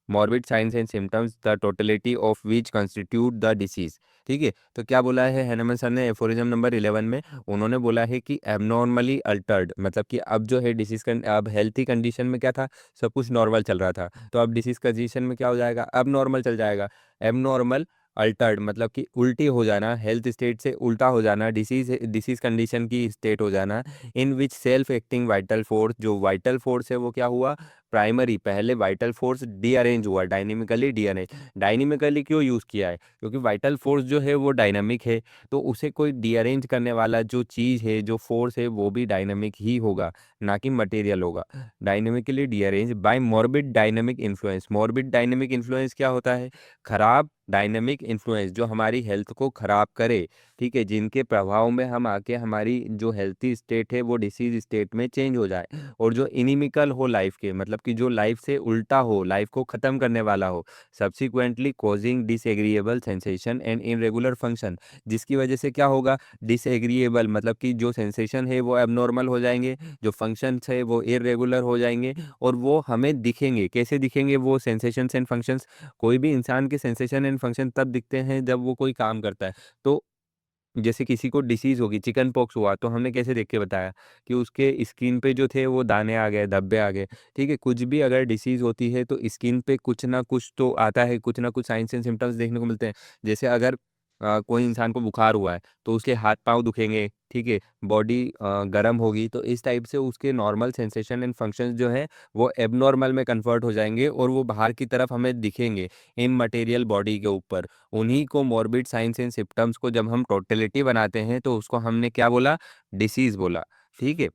morbid signs and symptoms, the totality of which constitute the disease। ठीक है, तो क्या बोला है Hahnemann sir ने aphorism number 11 में, उन्होंने बोला है कि एबनॉर्मली अल्टर्ड, मतलब कि अब जो है डिसीज अब हेल्थी कंडीशन में क्या था, सब कुछ नॉर्मल चल रहा था, तो अब डिसीज कंडीशन में क्या हो जाएगा, अब नॉर्मल चल जाएगा। एबनॉर्मल अल्टर्ड मतलब कि उल्टी हो जाना, हेल्थ स्टेट से उल्टा हो जाना, डिसीज डिसीज कंडीशन की स्टेट हो जाना। इन विच सेल्फ एक्टिंग वाइटल फोर्स, जो वाइटल फोर्स है वो क्या हुआ, प्राइमरी, पहले वाइटल फोर्स डीअरेंज हुआ, डायनेमिकली डीअरेंज। डायनेमिकली क्यों यूज़ किया है, क्योंकि वाइटल फोर्स जो है वो डायनामिक है, तो उसे कोई डीअरेंज करने वाला जो चीज़ है, जो फोर्स है, वो भी डायनामिक ही होगा, ना कि मटेरियल होगा। Dynamically derange by morbid dynamic influence. Morbid dynamic influence क्या होता है, खराब डायनेमिक इन्फ्लुएंस जो हमारी हेल्थ को खराब करे, ठीक है, जिनके प्रभाव में हम आके हमारी जो हेल्थी स्टेट है वो डिसीज स्टेट में चेंज हो जाए, और जो इनिमिकल हो लाइफ के, मतलब कि जो लाइफ से उल्टा हो, लाइफ को ख़त्म करने वाला हो, subsequently causing disagreeable sensation and irregular function. जिसकी वजह से क्या होगा, डिसएग्रीएबल मतलब कि जो सेंसेशन है वो एबनॉर्मल हो जाएंगे, जो फंक्शंस है वो इरेगुलर हो जाएंगे, और वो हमें दिखेंगे, कैसे दिखेंगे वो सेंसेशंस एंड फंक्शंस। कोई भी इंसान के सेंसेशन एंड फंक्शन तब दिखते हैं जब वो कोई काम करता है। तो जैसे किसी को डिसीज़ होगी, चिकन पॉक्स हुआ, तो हमने कैसे देख के बताया कि उसके स्किन पे जो थे वो दाने आ गए, धब्बे आ गए, ठीक है। कुछ भी अगर डिसीज़ होती है तो स्किन पे कुछ ना कुछ तो आता है, कुछ ना कुछ साइंस एंड सिम्पटम्स देखने को मिलते हैं। जैसे अगर कोई इंसान को बुखार हुआ है तो उसके हाथ पाँव दुखेंगे, ठीक है, बॉडी गर्म होगी, तो इस टाइप से उसके नॉर्मल सेंसेशन एंड फंक्शंस जो हैं वो एबनॉर्मल में कन्वर्ट हो जाएंगे और वो बाहर की तरफ हमें दिखेंगे इन मटेरियल बॉडी के ऊपर। उन्हीं को मॉर्बिड साइंस एंड सिम्पटम्स को जब हम टोटलिटी बनाते हैं तो उसको हमने क्या बोला, डिसीज बोला, ठीक है।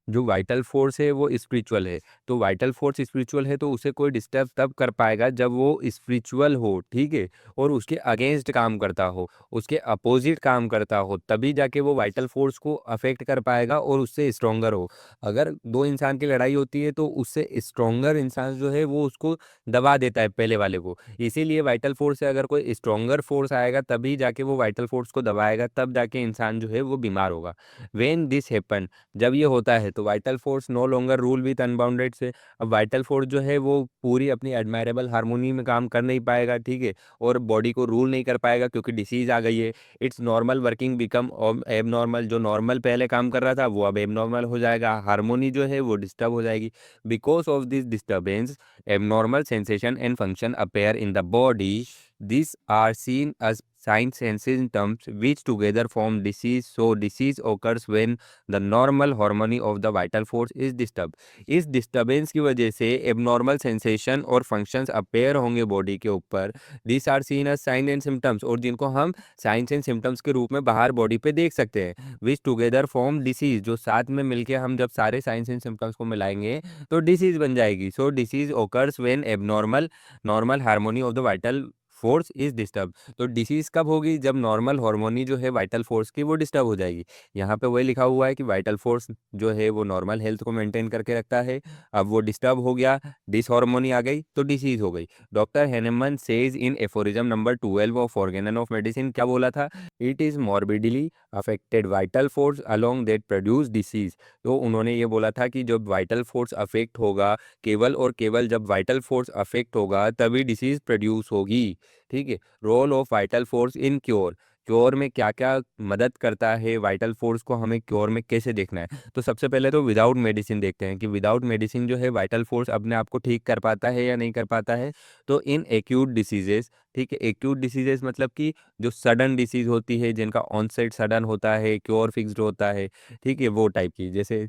जो वाइटल फोर्स है वो स्पिरिचुअल है, तो वाइटल फोर्स स्पिरिचुअल है तो उसे कोई डिस्टर्ब तब कर पाएगा जब वो स्पिरिचुअल हो, ठीक है, और उसके अगेंस्ट काम करता हो, उसके अपोजिट काम करता हो, तभी जाके वो वाइटल फोर्स को अफेक्ट कर पाएगा और उससे स्ट्रोंगर हो। अगर दो इंसान की लड़ाई होती है तो उससे स्ट्रोंगर इंसान जो है वो उसको दबा देता है पहले वाले को। इसीलिए वाइटल फोर्स से अगर कोई स्ट्रोंगर फोर्स आएगा तभी जाके वो वाइटल फोर्स को दबाएगा, तब जाके इंसान जो है वो बीमार होगा। व्हेन दिस हैपन, जब ये होता है तो vital force no longer rule with unbounded से। अब वाइटल फोर्स जो है वो पूरी अपनी एडमायरेबल हार्मोनी में काम कर नहीं पाएगा, ठीक है, और बॉडी को रूल नहीं कर पाएगा क्योंकि डिसीज आ गई है। It's normal working become abnormal, जो नॉर्मल पहले काम कर रहा था वो अब एबनॉर्मल हो जाएगा, हार्मोनी जो है वो डिस्टर्ब हो जाएगी। Because of this disturbance abnormal sensation and function appear in the body. These are seen as signs and symptoms which together form disease. So disease occurs when the normal harmony of the vital force is disturbed. इस disturbance की वजह से abnormal sensation और functions appear होंगे body के ऊपर। This are seen as sign and symptoms, और जिनको हम साइंस एंड सिम्टम्स के रूप में बाहर बॉडी पे देख सकते हैं। विच टुगेदर फॉर्म डिसीज, जो साथ में मिलके हम जब सारे साइंस एंड सिम्टम्स को मिलाएंगे तो डिसीज बन जाएगी। So disease occurs when abnormal normal harmony of the vital force is disturb. तो डिसीज कब होगी, जब नॉर्मल हार्मोनी जो है वाइटल फोर्स की वो डिस्टर्ब हो जाएगी। यहाँ पे वही लिखा हुआ है कि वाइटल फोर्स जो है वो नॉर्मल हेल्थ को मेंटेन करके रखता है, अब वो डिस्टर्ब हो गया, डिसहार्मोनी आ गई तो डिसीज हो गई। Doctor Hahnemann says in aphorism number 12 of Organon of medicine, क्या बोला था, it is morbidly affected vital force along that produce disease. तो उन्होंने ये बोला था कि जब वाइटल फोर्स अफेक्ट होगा, केवल और केवल जब वाइटल फोर्स अफेक्ट होगा तभी डिसीज प्रोड्यूस होगी, ठीक है। Role of vital force in cure, cure में क्या क्या मदद करता है, वाइटल फोर्स को हमें क्योर में कैसे देखना है। तो सबसे पहले तो विदाउट मेडिसिन देखते हैं कि विदाउट मेडिसिन जो है वाइटल फोर्स अपने आप को ठीक कर पाता है या नहीं कर पाता है। तो इन एक्यूट डिसीजेस, ठीक है, एक्यूट डिसीजेस मतलब कि जो सडन डिसीज होती है, जिनका ऑनसेट सडन होता है, क्योर फिक्स्ड होता है, ठीक है, वो टाइप की, जैसे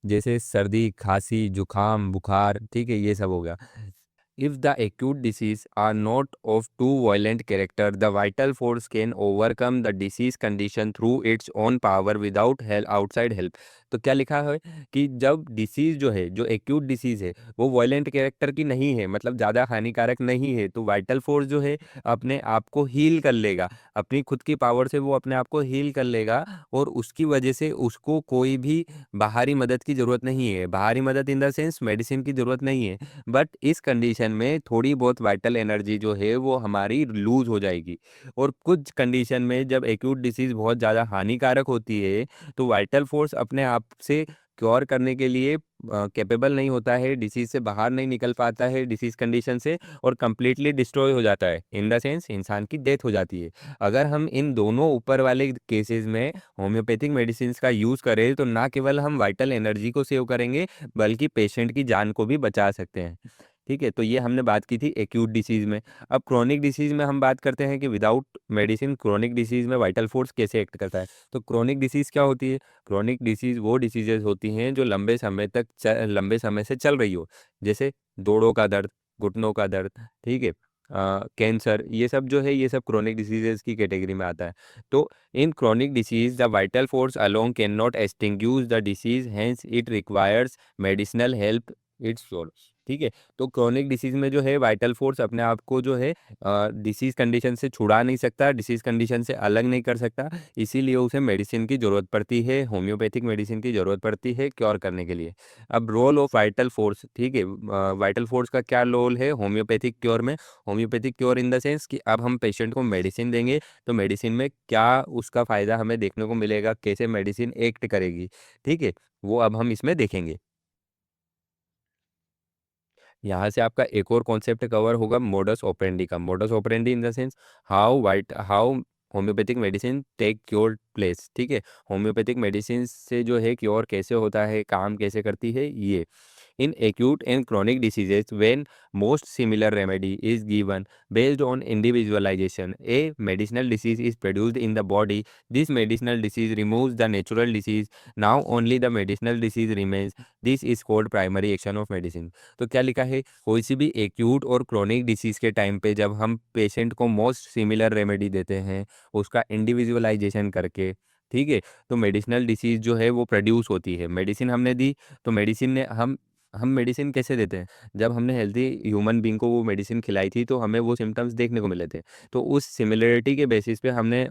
जैसे सर्दी, खांसी, जुकाम, बुखार, ठीक है, ये सब हो गया। If the acute disease are not of too violent character, the vital force can overcome the disease condition through its own power without help, outside help। तो क्या लिखा है कि जब डिसीज जो है, जो एक्यूट डिसीज है, वो वायलेंट कैरेक्टर की नहीं है, मतलब ज़्यादा हानिकारक नहीं है, तो वाइटल फोर्स जो है अपने आप को हील कर लेगा, अपनी खुद की पावर से वो अपने आप को हील कर लेगा, और उसकी वजह से उसको कोई भी बाहरी मदद की ज़रूरत नहीं है। बाहरी मदद इन द सेंस मेडिसिन की ज़रूरत नहीं है, बट इस कंडीशन में थोड़ी बहुत वाइटल एनर्जी जो है वो हमारी लूज हो जाएगी। और कुछ कंडीशन में जब एक्यूट डिसीज बहुत ज़्यादा हानिकारक होती है, तो वाइटल फोर्स अपने आप से क्योर करने के लिए कैपेबल नहीं होता है, डिसीज से बाहर नहीं निकल पाता है, डिसीज कंडीशन से, और कंप्लीटली डिस्ट्रॉय हो जाता है, इन द सेंस इंसान की डेथ हो जाती है। अगर हम इन दोनों ऊपर वाले केसेस में होम्योपैथिक मेडिसिन का यूज़ करें, तो ना केवल हम वाइटल एनर्जी को सेव करेंगे, बल्कि पेशेंट की जान को भी बचा सकते हैं। ठीक है, तो ये हमने बात की थी एक्यूट डिसीज़ में। अब क्रोनिक डिसीज़ में हम बात करते हैं कि विदाउट मेडिसिन क्रोनिक डिसीज़ में वाइटल फोर्स कैसे एक्ट करता है। तो क्रोनिक डिसीज़ क्या होती है? क्रोनिक डिसीज़ वो डिसीजेज़ होती हैं जो लंबे समय से चल रही हो। जैसे जोड़ों का दर्द, घुटनों का दर्द, ठीक है? कैंसर, ये सब जो है, ये सब क्रोनिक डिसीजेज़ की कैटेगरी में आता है। तो in chronic disease the vital force alone can not extinguish the disease, hence it requires medicinal help its cure. ठीक है? तो क्रोनिक डिसीज़ में जो है वाइटल फोर्स अपने आप को जो है डिसीज़ कंडीशन से छुड़ा नहीं सकता, डिसीज़ कंडीशन से अलग नहीं कर सकता, इसीलिए उसे मेडिसिन की ज़रूरत पड़ती है, होम्योपैथिक मेडिसिन की ज़रूरत पड़ती है क्योर करने के लिए। अब रोल ऑफ वाइटल फोर्स, ठीक है, वाइटल फोर्स का क्या रोल है होम्योपैथिक क्योर में? Homeopathic cure in the sense कि अब हम पेशेंट को मेडिसिन देंगे, तो मेडिसिन में क्या उसका फ़ायदा हमें देखने को मिलेगा, कैसे मेडिसिन एक्ट करेगी, ठीक है? वो अब हम इसमें देखेंगे। यहाँ से आपका एक और कॉन्सेप्ट कवर होगा मोडस ऑपरेंडी का। Modus operandi in the sense how homeopathic medicine take cure place, ठीक है? होम्योपैथिक मेडिसिन से जो है क्योर कैसे होता है, काम कैसे करती है ये। In acute and chronic diseases, when most similar remedy is given based on individualization, a medicinal disease is produced in the body. This medicinal disease removes the natural disease. Now only the medicinal disease remains. This is called primary action of medicine। तो क्या लिखा है? कोई सी भी acute और chronic disease के time पे जब हम पेशेंट को मोस्ट सिमिलर रेमेडी देते हैं, उसका इंडिविजुअलाइजेशन करके, ठीक है, तो मेडिसिनल डिसीज जो है वो प्रोड्यूस होती है। मेडिसिन हमने दी, तो मेडिसिन ने हम मेडिसिन कैसे देते हैं? जब हमने हेल्दी ह्यूमन बीइंग को वो मेडिसिन खिलाई थी, तो हमें वो सिम्पटम्स देखने को मिले थे। तो उस सिमिलरिटी के बेसिस पे हमने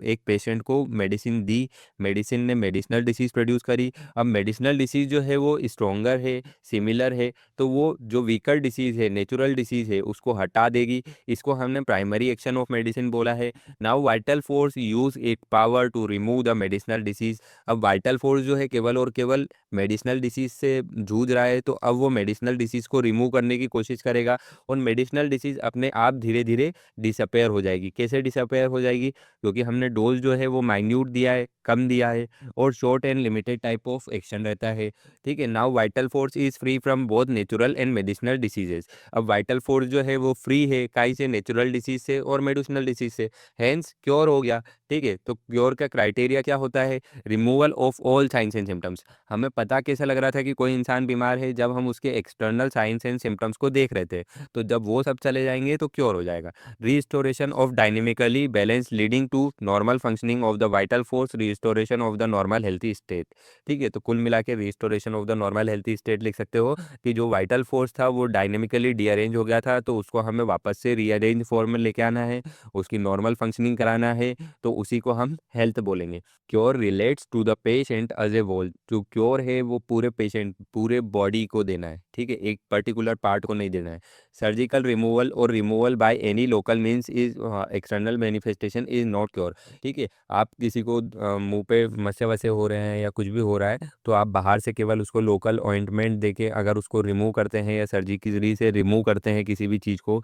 एक पेशेंट को मेडिसिन दी, मेडिसिन ने मेडिसिनल डिसीज़ प्रोड्यूस करी। अब मेडिसिनल डिसीज़ जो है वो स्ट्रॉन्गर है, सिमिलर है, तो वो जो वीकर डिसीज़ है, नेचुरल डिसीज़ है, उसको हटा देगी। इसको हमने प्राइमरी एक्शन ऑफ मेडिसिन बोला है। Now vital force use it power to remove the medicinal disease. अब वाइटल फोर्स जो है केवल और केवल मेडिसिनल डिसीज़ से जूझ रहा है, तो अब वो मेडिसिनल डिसीज़ को रिमूव करने की कोशिश करेगा, और मेडिसिनल डिसीज़ अपने आप धीरे-धीरे डिसअपियर हो जाएगी। कैसे डिसअपियर हो जाएगी? क्योंकि हमने डोज़ जो है वो माइन्यूट दिया है, कम दिया है, और short and limited type of action रहता है। ठीक है? Now vital force is free from both natural and medicinal diseases. अब वाइटल फोर्स जो है वो फ्री है, काहे से? नेचुरल डिसीज़ से और मेडिसिनल डिसीज़ से, हेंस क्योर हो गया। ठीक है? तो क्योर का क्राइटेरिया क्या होता है? Removal of all signs and symptoms. हमें पता कैसे लग रहा था कि कोई इंसान बीमार है? जब हम उसके एक्सटर्नल साइंस एंड सिम्पटम्स को देख रहे थे। तो जब वो सब चले जाएँगे तो क्योर हो जाएगा। Restoration of dynamically balance leading to normal functioning of the vital force, restoration of the normal healthy state. ठीक है? तो कुल मिला के restoration of the normal healthy state लिख सकते हो कि जो वाइटल फोर्स था वो डायनेमिकली रीअरेंज हो गया था, तो उसको हमें वापस से रीअरेंज फॉर्म में लेके आना है, उसकी नॉर्मल फंक्शनिंग कराना है, तो उसी को हम हेल्थ बोलेंगे। Cure relates to the patient as a whole. जो क्योर है वो पूरे पेशेंट, पूरे बॉडी बॉडी को देना है, ठीक है, एक पर्टिकुलर पार्ट को नहीं देना है। सर्जिकल रिमूवल और removal by any local means is external manifestation is not cure, ठीक है। आप किसी को मुंह पे मसे वसे हो रहे हैं या कुछ भी हो रहा है तो आप बाहर से केवल उसको लोकल ऑइंटमेंट देके अगर उसको रिमूव करते हैं या सर्जिकली से रिमूव करते हैं किसी भी चीज़ को,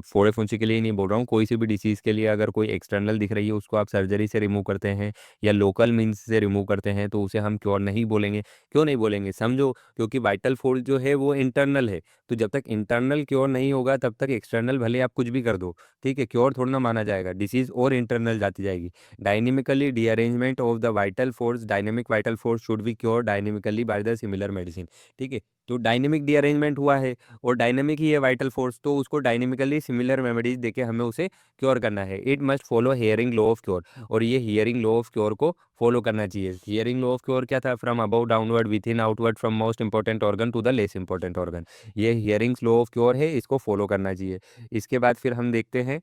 फोड़े फुंसी के लिए नहीं बोल रहा हूँ, कोई सी भी डिसीज़ के लिए अगर कोई एक्सटर्नल दिख रही है उसको आप सर्जरी से रिमूव करते हैं या लोकल मीन्स से रिमूव करते हैं तो उसे हम क्योर नहीं बोलेंगे। क्यों नहीं बोलेंगे समझो, क्योंकि वाइटल फोर्स जो है वो इंटरनल है, तो जब तक इंटरनल क्योर नहीं होगा तब तक एक्सटर्नल भले आप कुछ भी कर दो, ठीक है, क्योर थोड़ा ना माना जाएगा, डिसीज और इंटरनल जाती जाएगी। Dynamically rearrangement of the vital force, dynamic vital force should be cure dynamically by the similar medicine, ठीक है। तो डायनेमिक रीअरेंजमेंट हुआ है और डायनेमिक ही है वाइटल फोर्स, तो उसको डायनेमिकली सिमिलर रेमेडीज देके हमें उसे क्योर करना है। It must follow Hering law of cure, और ये हियरिंग लॉ ऑफ क्योर को फॉलो करना चाहिए। हियरिंग लॉ ऑफ क्योर क्या था, from above downward within outward from most important organ to the less important organ, ये Hering law of cure है, इसको फॉलो करना चाहिए। इसके बाद फिर हम देखते हैं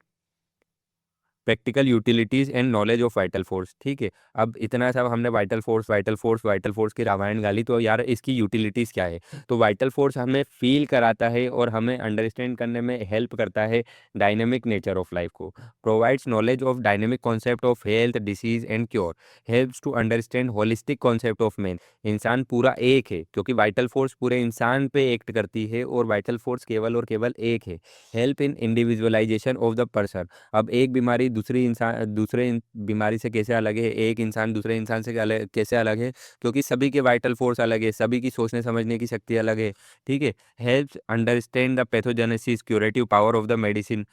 practical utilities and knowledge of vital force, ठीक है। अब इतना सब हमने vital force vital force vital force की रामायण गाली, तो यार इसकी यूटिलिटीज क्या है। तो वाइटल फोर्स हमें फील कराता है और हमें अंडरस्टैंड करने में हेल्प करता है डायनेमिक नेचर ऑफ लाइफ को, provides knowledge of dynamic concept of health disease and cure, helps to understand holistic concept of man, इंसान पूरा एक है क्योंकि वाइटल फोर्स पूरे इंसान पे एक्ट करती है और वाइटल फोर्स केवल और केवल एक है। Help in individualisation of the person, अब एक बीमारी बीमारी से कैसे अलग है, एक इंसान दूसरे इंसान से कैसे अलग है, क्योंकि सभी के वाइटल फोर्स अलग है, सभी की सोचने समझने की शक्ति अलग है, ठीक है। Helps understand the pathogenesis curative power of the medicine,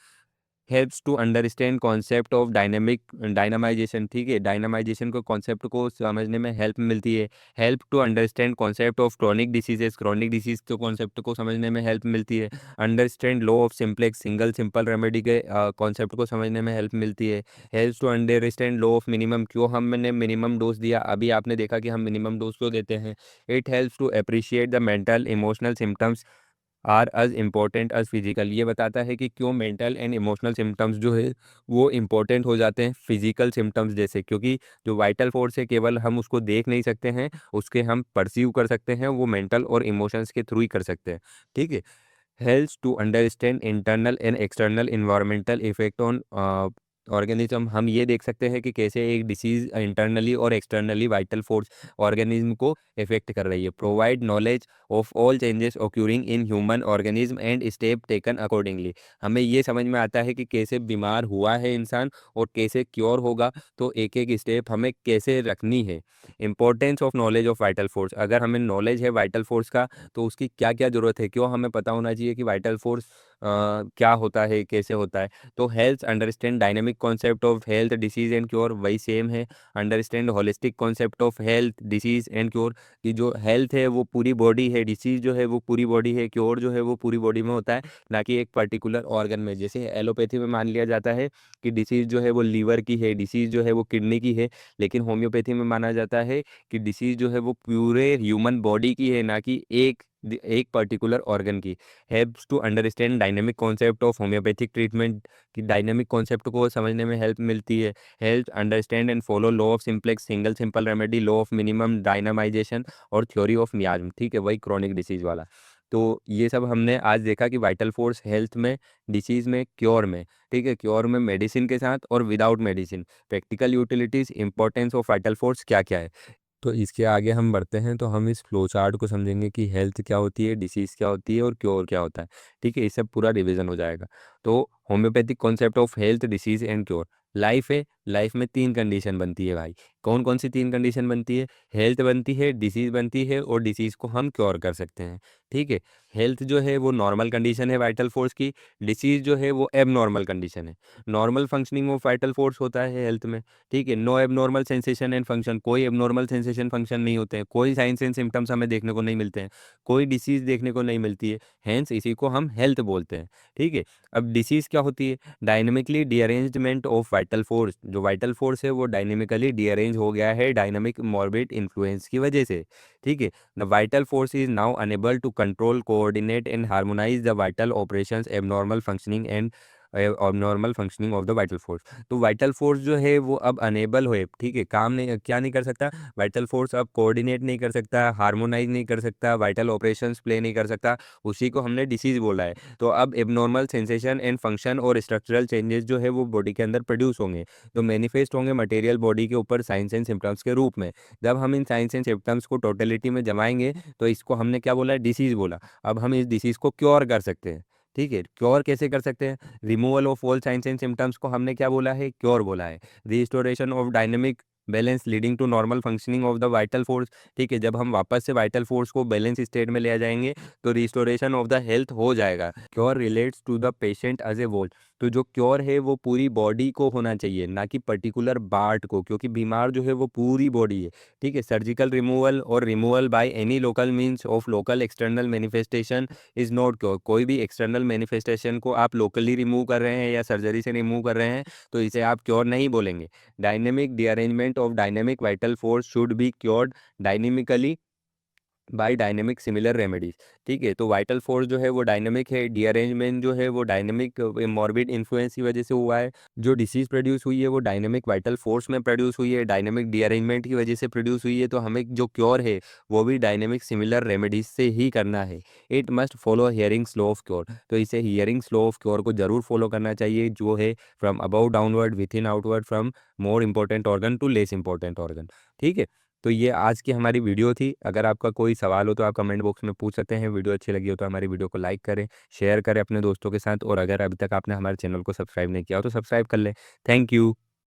helps to understand concept of dynamization, ठीक है, डायनामाइजेशन को कॉन्सेप्ट को समझने में हेल्प मिलती है। Help to understand concept of chronic disease के कॉन्सेप्ट को समझने में हेल्प मिलती है। Understand law of simplex simple remedy के कॉन्सेप्ट को समझने में हेल्प मिलती है। Helps to understand law of minimum, क्यों हमने मिनिमम डोज दिया, अभी आपने देखा कि हम मिनिमम डोज क्यों देते हैं। It helps to appreciate the mental emotional symptoms are as important as physical, ये बताता है कि क्यों मेंटल एंड इमोशनल सिम्टम्स जो है वो इम्पोर्टेंट हो जाते हैं फिजिकल सिम्टम्स जैसे, क्योंकि जो वाइटल फोर्स है केवल हम उसको देख नहीं सकते हैं, उसके हम परसीव कर सकते हैं, वो मेंटल और इमोशंस के थ्रू ही कर सकते हैं, ठीक है। Helps to understand internal and external environmental effect on organism, हम ये देख सकते हैं कि कैसे एक डिसीज इंटरनली और एक्सटर्नली वाइटल फोर्स ऑर्गेनिज्म को इफेक्ट कर रही है। Provide knowledge of all changes occurring in human organism and step taken accordingly, हमें ये समझ में आता है कि कैसे बीमार हुआ है इंसान और कैसे क्योर होगा, तो एक एक स्टेप हमें कैसे रखनी है। Importance of knowledge of vital force, अगर हमें नॉलेज है वाइटल फोर्स का तो उसकी क्या क्या जरूरत है, क्यों हमें पता होना चाहिए कि वाइटल फोर्स क्या होता है कैसे होता है। तो health understand dynamic concept of health disease and cure, वही सेम है। Understand holistic concept of health disease and cure, कि जो हेल्थ है वो पूरी बॉडी है, डिसीज जो है वो पूरी बॉडी है, क्योर जो है वो पूरी बॉडी में होता है, ना कि एक पर्टिकुलर ऑर्गन में। जैसे एलोपैथी में मान लिया जाता है कि डिसीज जो है वो लीवर की है, डिसीज जो है वो किडनी की है, लेकिन होम्योपैथी में माना जाता है कि डिसीज जो है वो पूरे ह्यूमन बॉडी की है, ना कि एक पर्टिकुलर ऑर्गन की। Helps to understand dynamic concept of homeopathic treatment, कि डायनेमिक कॉन्सेप्ट को समझने में हेल्प मिलती है। Help understand and follow law of simplex simple remedy, law of minimum dynamization और थ्योरी ऑफ मियाज्म, ठीक है, वही क्रोनिक डिसीज वाला। तो ये सब हमने आज देखा कि वाइटल फोर्स हेल्थ में, डिसीज में, क्योर में, ठीक है, क्योर में मेडिसिन के साथ और without medicine, practical utilities, importance of vital force क्या क्या है। तो इसके आगे हम बढ़ते हैं तो हम इस फ्लो चार्ट को समझेंगे कि हेल्थ क्या होती है, डिसीज़ क्या होती है और क्योर क्या होता है, ठीक है, इससे पूरा रिवीजन हो जाएगा। तो homeopathic concept of health disease and cure, life है, लाइफ में तीन कंडीशन बनती है भाई, कौन कौन सी तीन कंडीशन बनती है, हेल्थ बनती है, डिसीज बनती है और डिसीज़ को हम क्योर कर सकते हैं, ठीक है। हेल्थ जो है वो नॉर्मल कंडीशन है वाइटल फोर्स की, डिसीज़ जो है वो एब नॉर्मल कंडीशन है। Normal functioning of vital force होता है हेल्थ में, ठीक है, no abnormal sensation and function, कोई एबनॉर्मल सेंसेशन फंक्शन नहीं होते हैं, कोई साइंस एंड सिम्टम्स हमें देखने को नहीं मिलते हैं, कोई डिसीज देखने को नहीं मिलती है, हेंस इसी को हम हेल्थ बोलते हैं, ठीक है। अब डिसीज क्या होती है, डायनेमिकली डीअरेंजमेंट ऑफ वाइटल फोर्स, जो वाइटल फोर्स है वो डायनेमिकली डीअरेंज हो गया है डायनामिक मॉर्बिड इन्फ्लुएंस की वजह से, ठीक है। The vital force is now unable to control coordinate and harmonise the vital operations abnormal functioning and normal functioning of the vital force. तो वाइटल फोर्स जो है वो अब अनेबल होए, ठीक है, काम नहीं, क्या नहीं कर सकता, वाइटल फोर्स अब कोऑर्डिनेट नहीं कर सकता, हार्मोनाइज नहीं कर सकता, वाइटल ऑपरेशंस प्ले नहीं कर सकता, उसी को हमने डिसीज बोला है। तो अब एबनॉर्मल सेंसेशन एंड फंक्शन और स्ट्रक्चरल चेंजेस जो है वो बॉडी के अंदर प्रोड्यूस होंगे, तो मैनिफेस्ट होंगे मटेरियल बॉडी के ऊपर साइंस एंड सिम्टम्स के रूप में। जब हम इन साइंस एंड सिम्टम्स को टोटलिटी में जमाएंगे तो इसको हमने क्या बोला है, डिसीज बोला। अब हम इस डिसीज को क्योर कर सकते हैं, ठीक है। क्योर कैसे कर सकते हैं, removal of all signs and symptoms को हमने क्या बोला है, क्योर बोला है। Restoration of dynamic balance leading to normal functioning of the vital force, ठीक है। जब हम वापस से वाइटल फोर्स को बैलेंस स्टेट में ले आ जाएंगे तो रिस्टोरेशन ऑफ द हेल्थ हो जाएगा। Cure relates to the patient as a whole, तो जो क्योर है वो पूरी बॉडी को होना चाहिए, ना कि पर्टिकुलर पार्ट को, क्योंकि बीमार जो है वो पूरी बॉडी है, ठीक है। सर्जिकल रिमूवल और removal by any local means of local external manifestation is not cure. कोई भी एक्सटर्नल मैनिफेस्टेशन को आप लोकली रिमूव कर रहे हैं या सर्जरी से रिमूव कर रहे हैं तो इसे आप क्योर नहीं बोलेंगे। Dynamic rearrangement of dynamic vital force should be cured dynamically by dynamic similar remedies, ठीक है। तो वाइटल फोर्स जो है वो डायनेमिक है, डीअरेंजमेंट जो है वो डायनेमिक मॉर्बिड इन्फ्लुएंस की वजह से हुआ है, जो डिसीज प्रोड्यूस हुई है वो डायनेमिक वाइटल फोर्स में प्रोड्यूस हुई है, डायनेमिक डीअरेंजमेंट की वजह से प्रोड्यूस हुई है, तो हमें जो क्योर है वो भी डायनेमिक सिमिलर रेमेडीज से ही करना है। It must follow hearing slow of cure, तो इसे हियरिंग स्लो ऑफ क्योर को जरूर फॉलो करना चाहिए, जो है from above downward within outward, from more important organ to less important organ, ठीक है। तो ये आज की हमारी वीडियो थी। अगर आपका कोई सवाल हो तो आप कमेंट बॉक्स में पूछ सकते हैं। वीडियो अच्छी लगी हो तो हमारी वीडियो को लाइक करें, शेयर करें अपने दोस्तों के साथ, और अगर अभी तक आपने हमारे चैनल को सब्सक्राइब नहीं किया हो तो सब्सक्राइब कर लें। Thank you.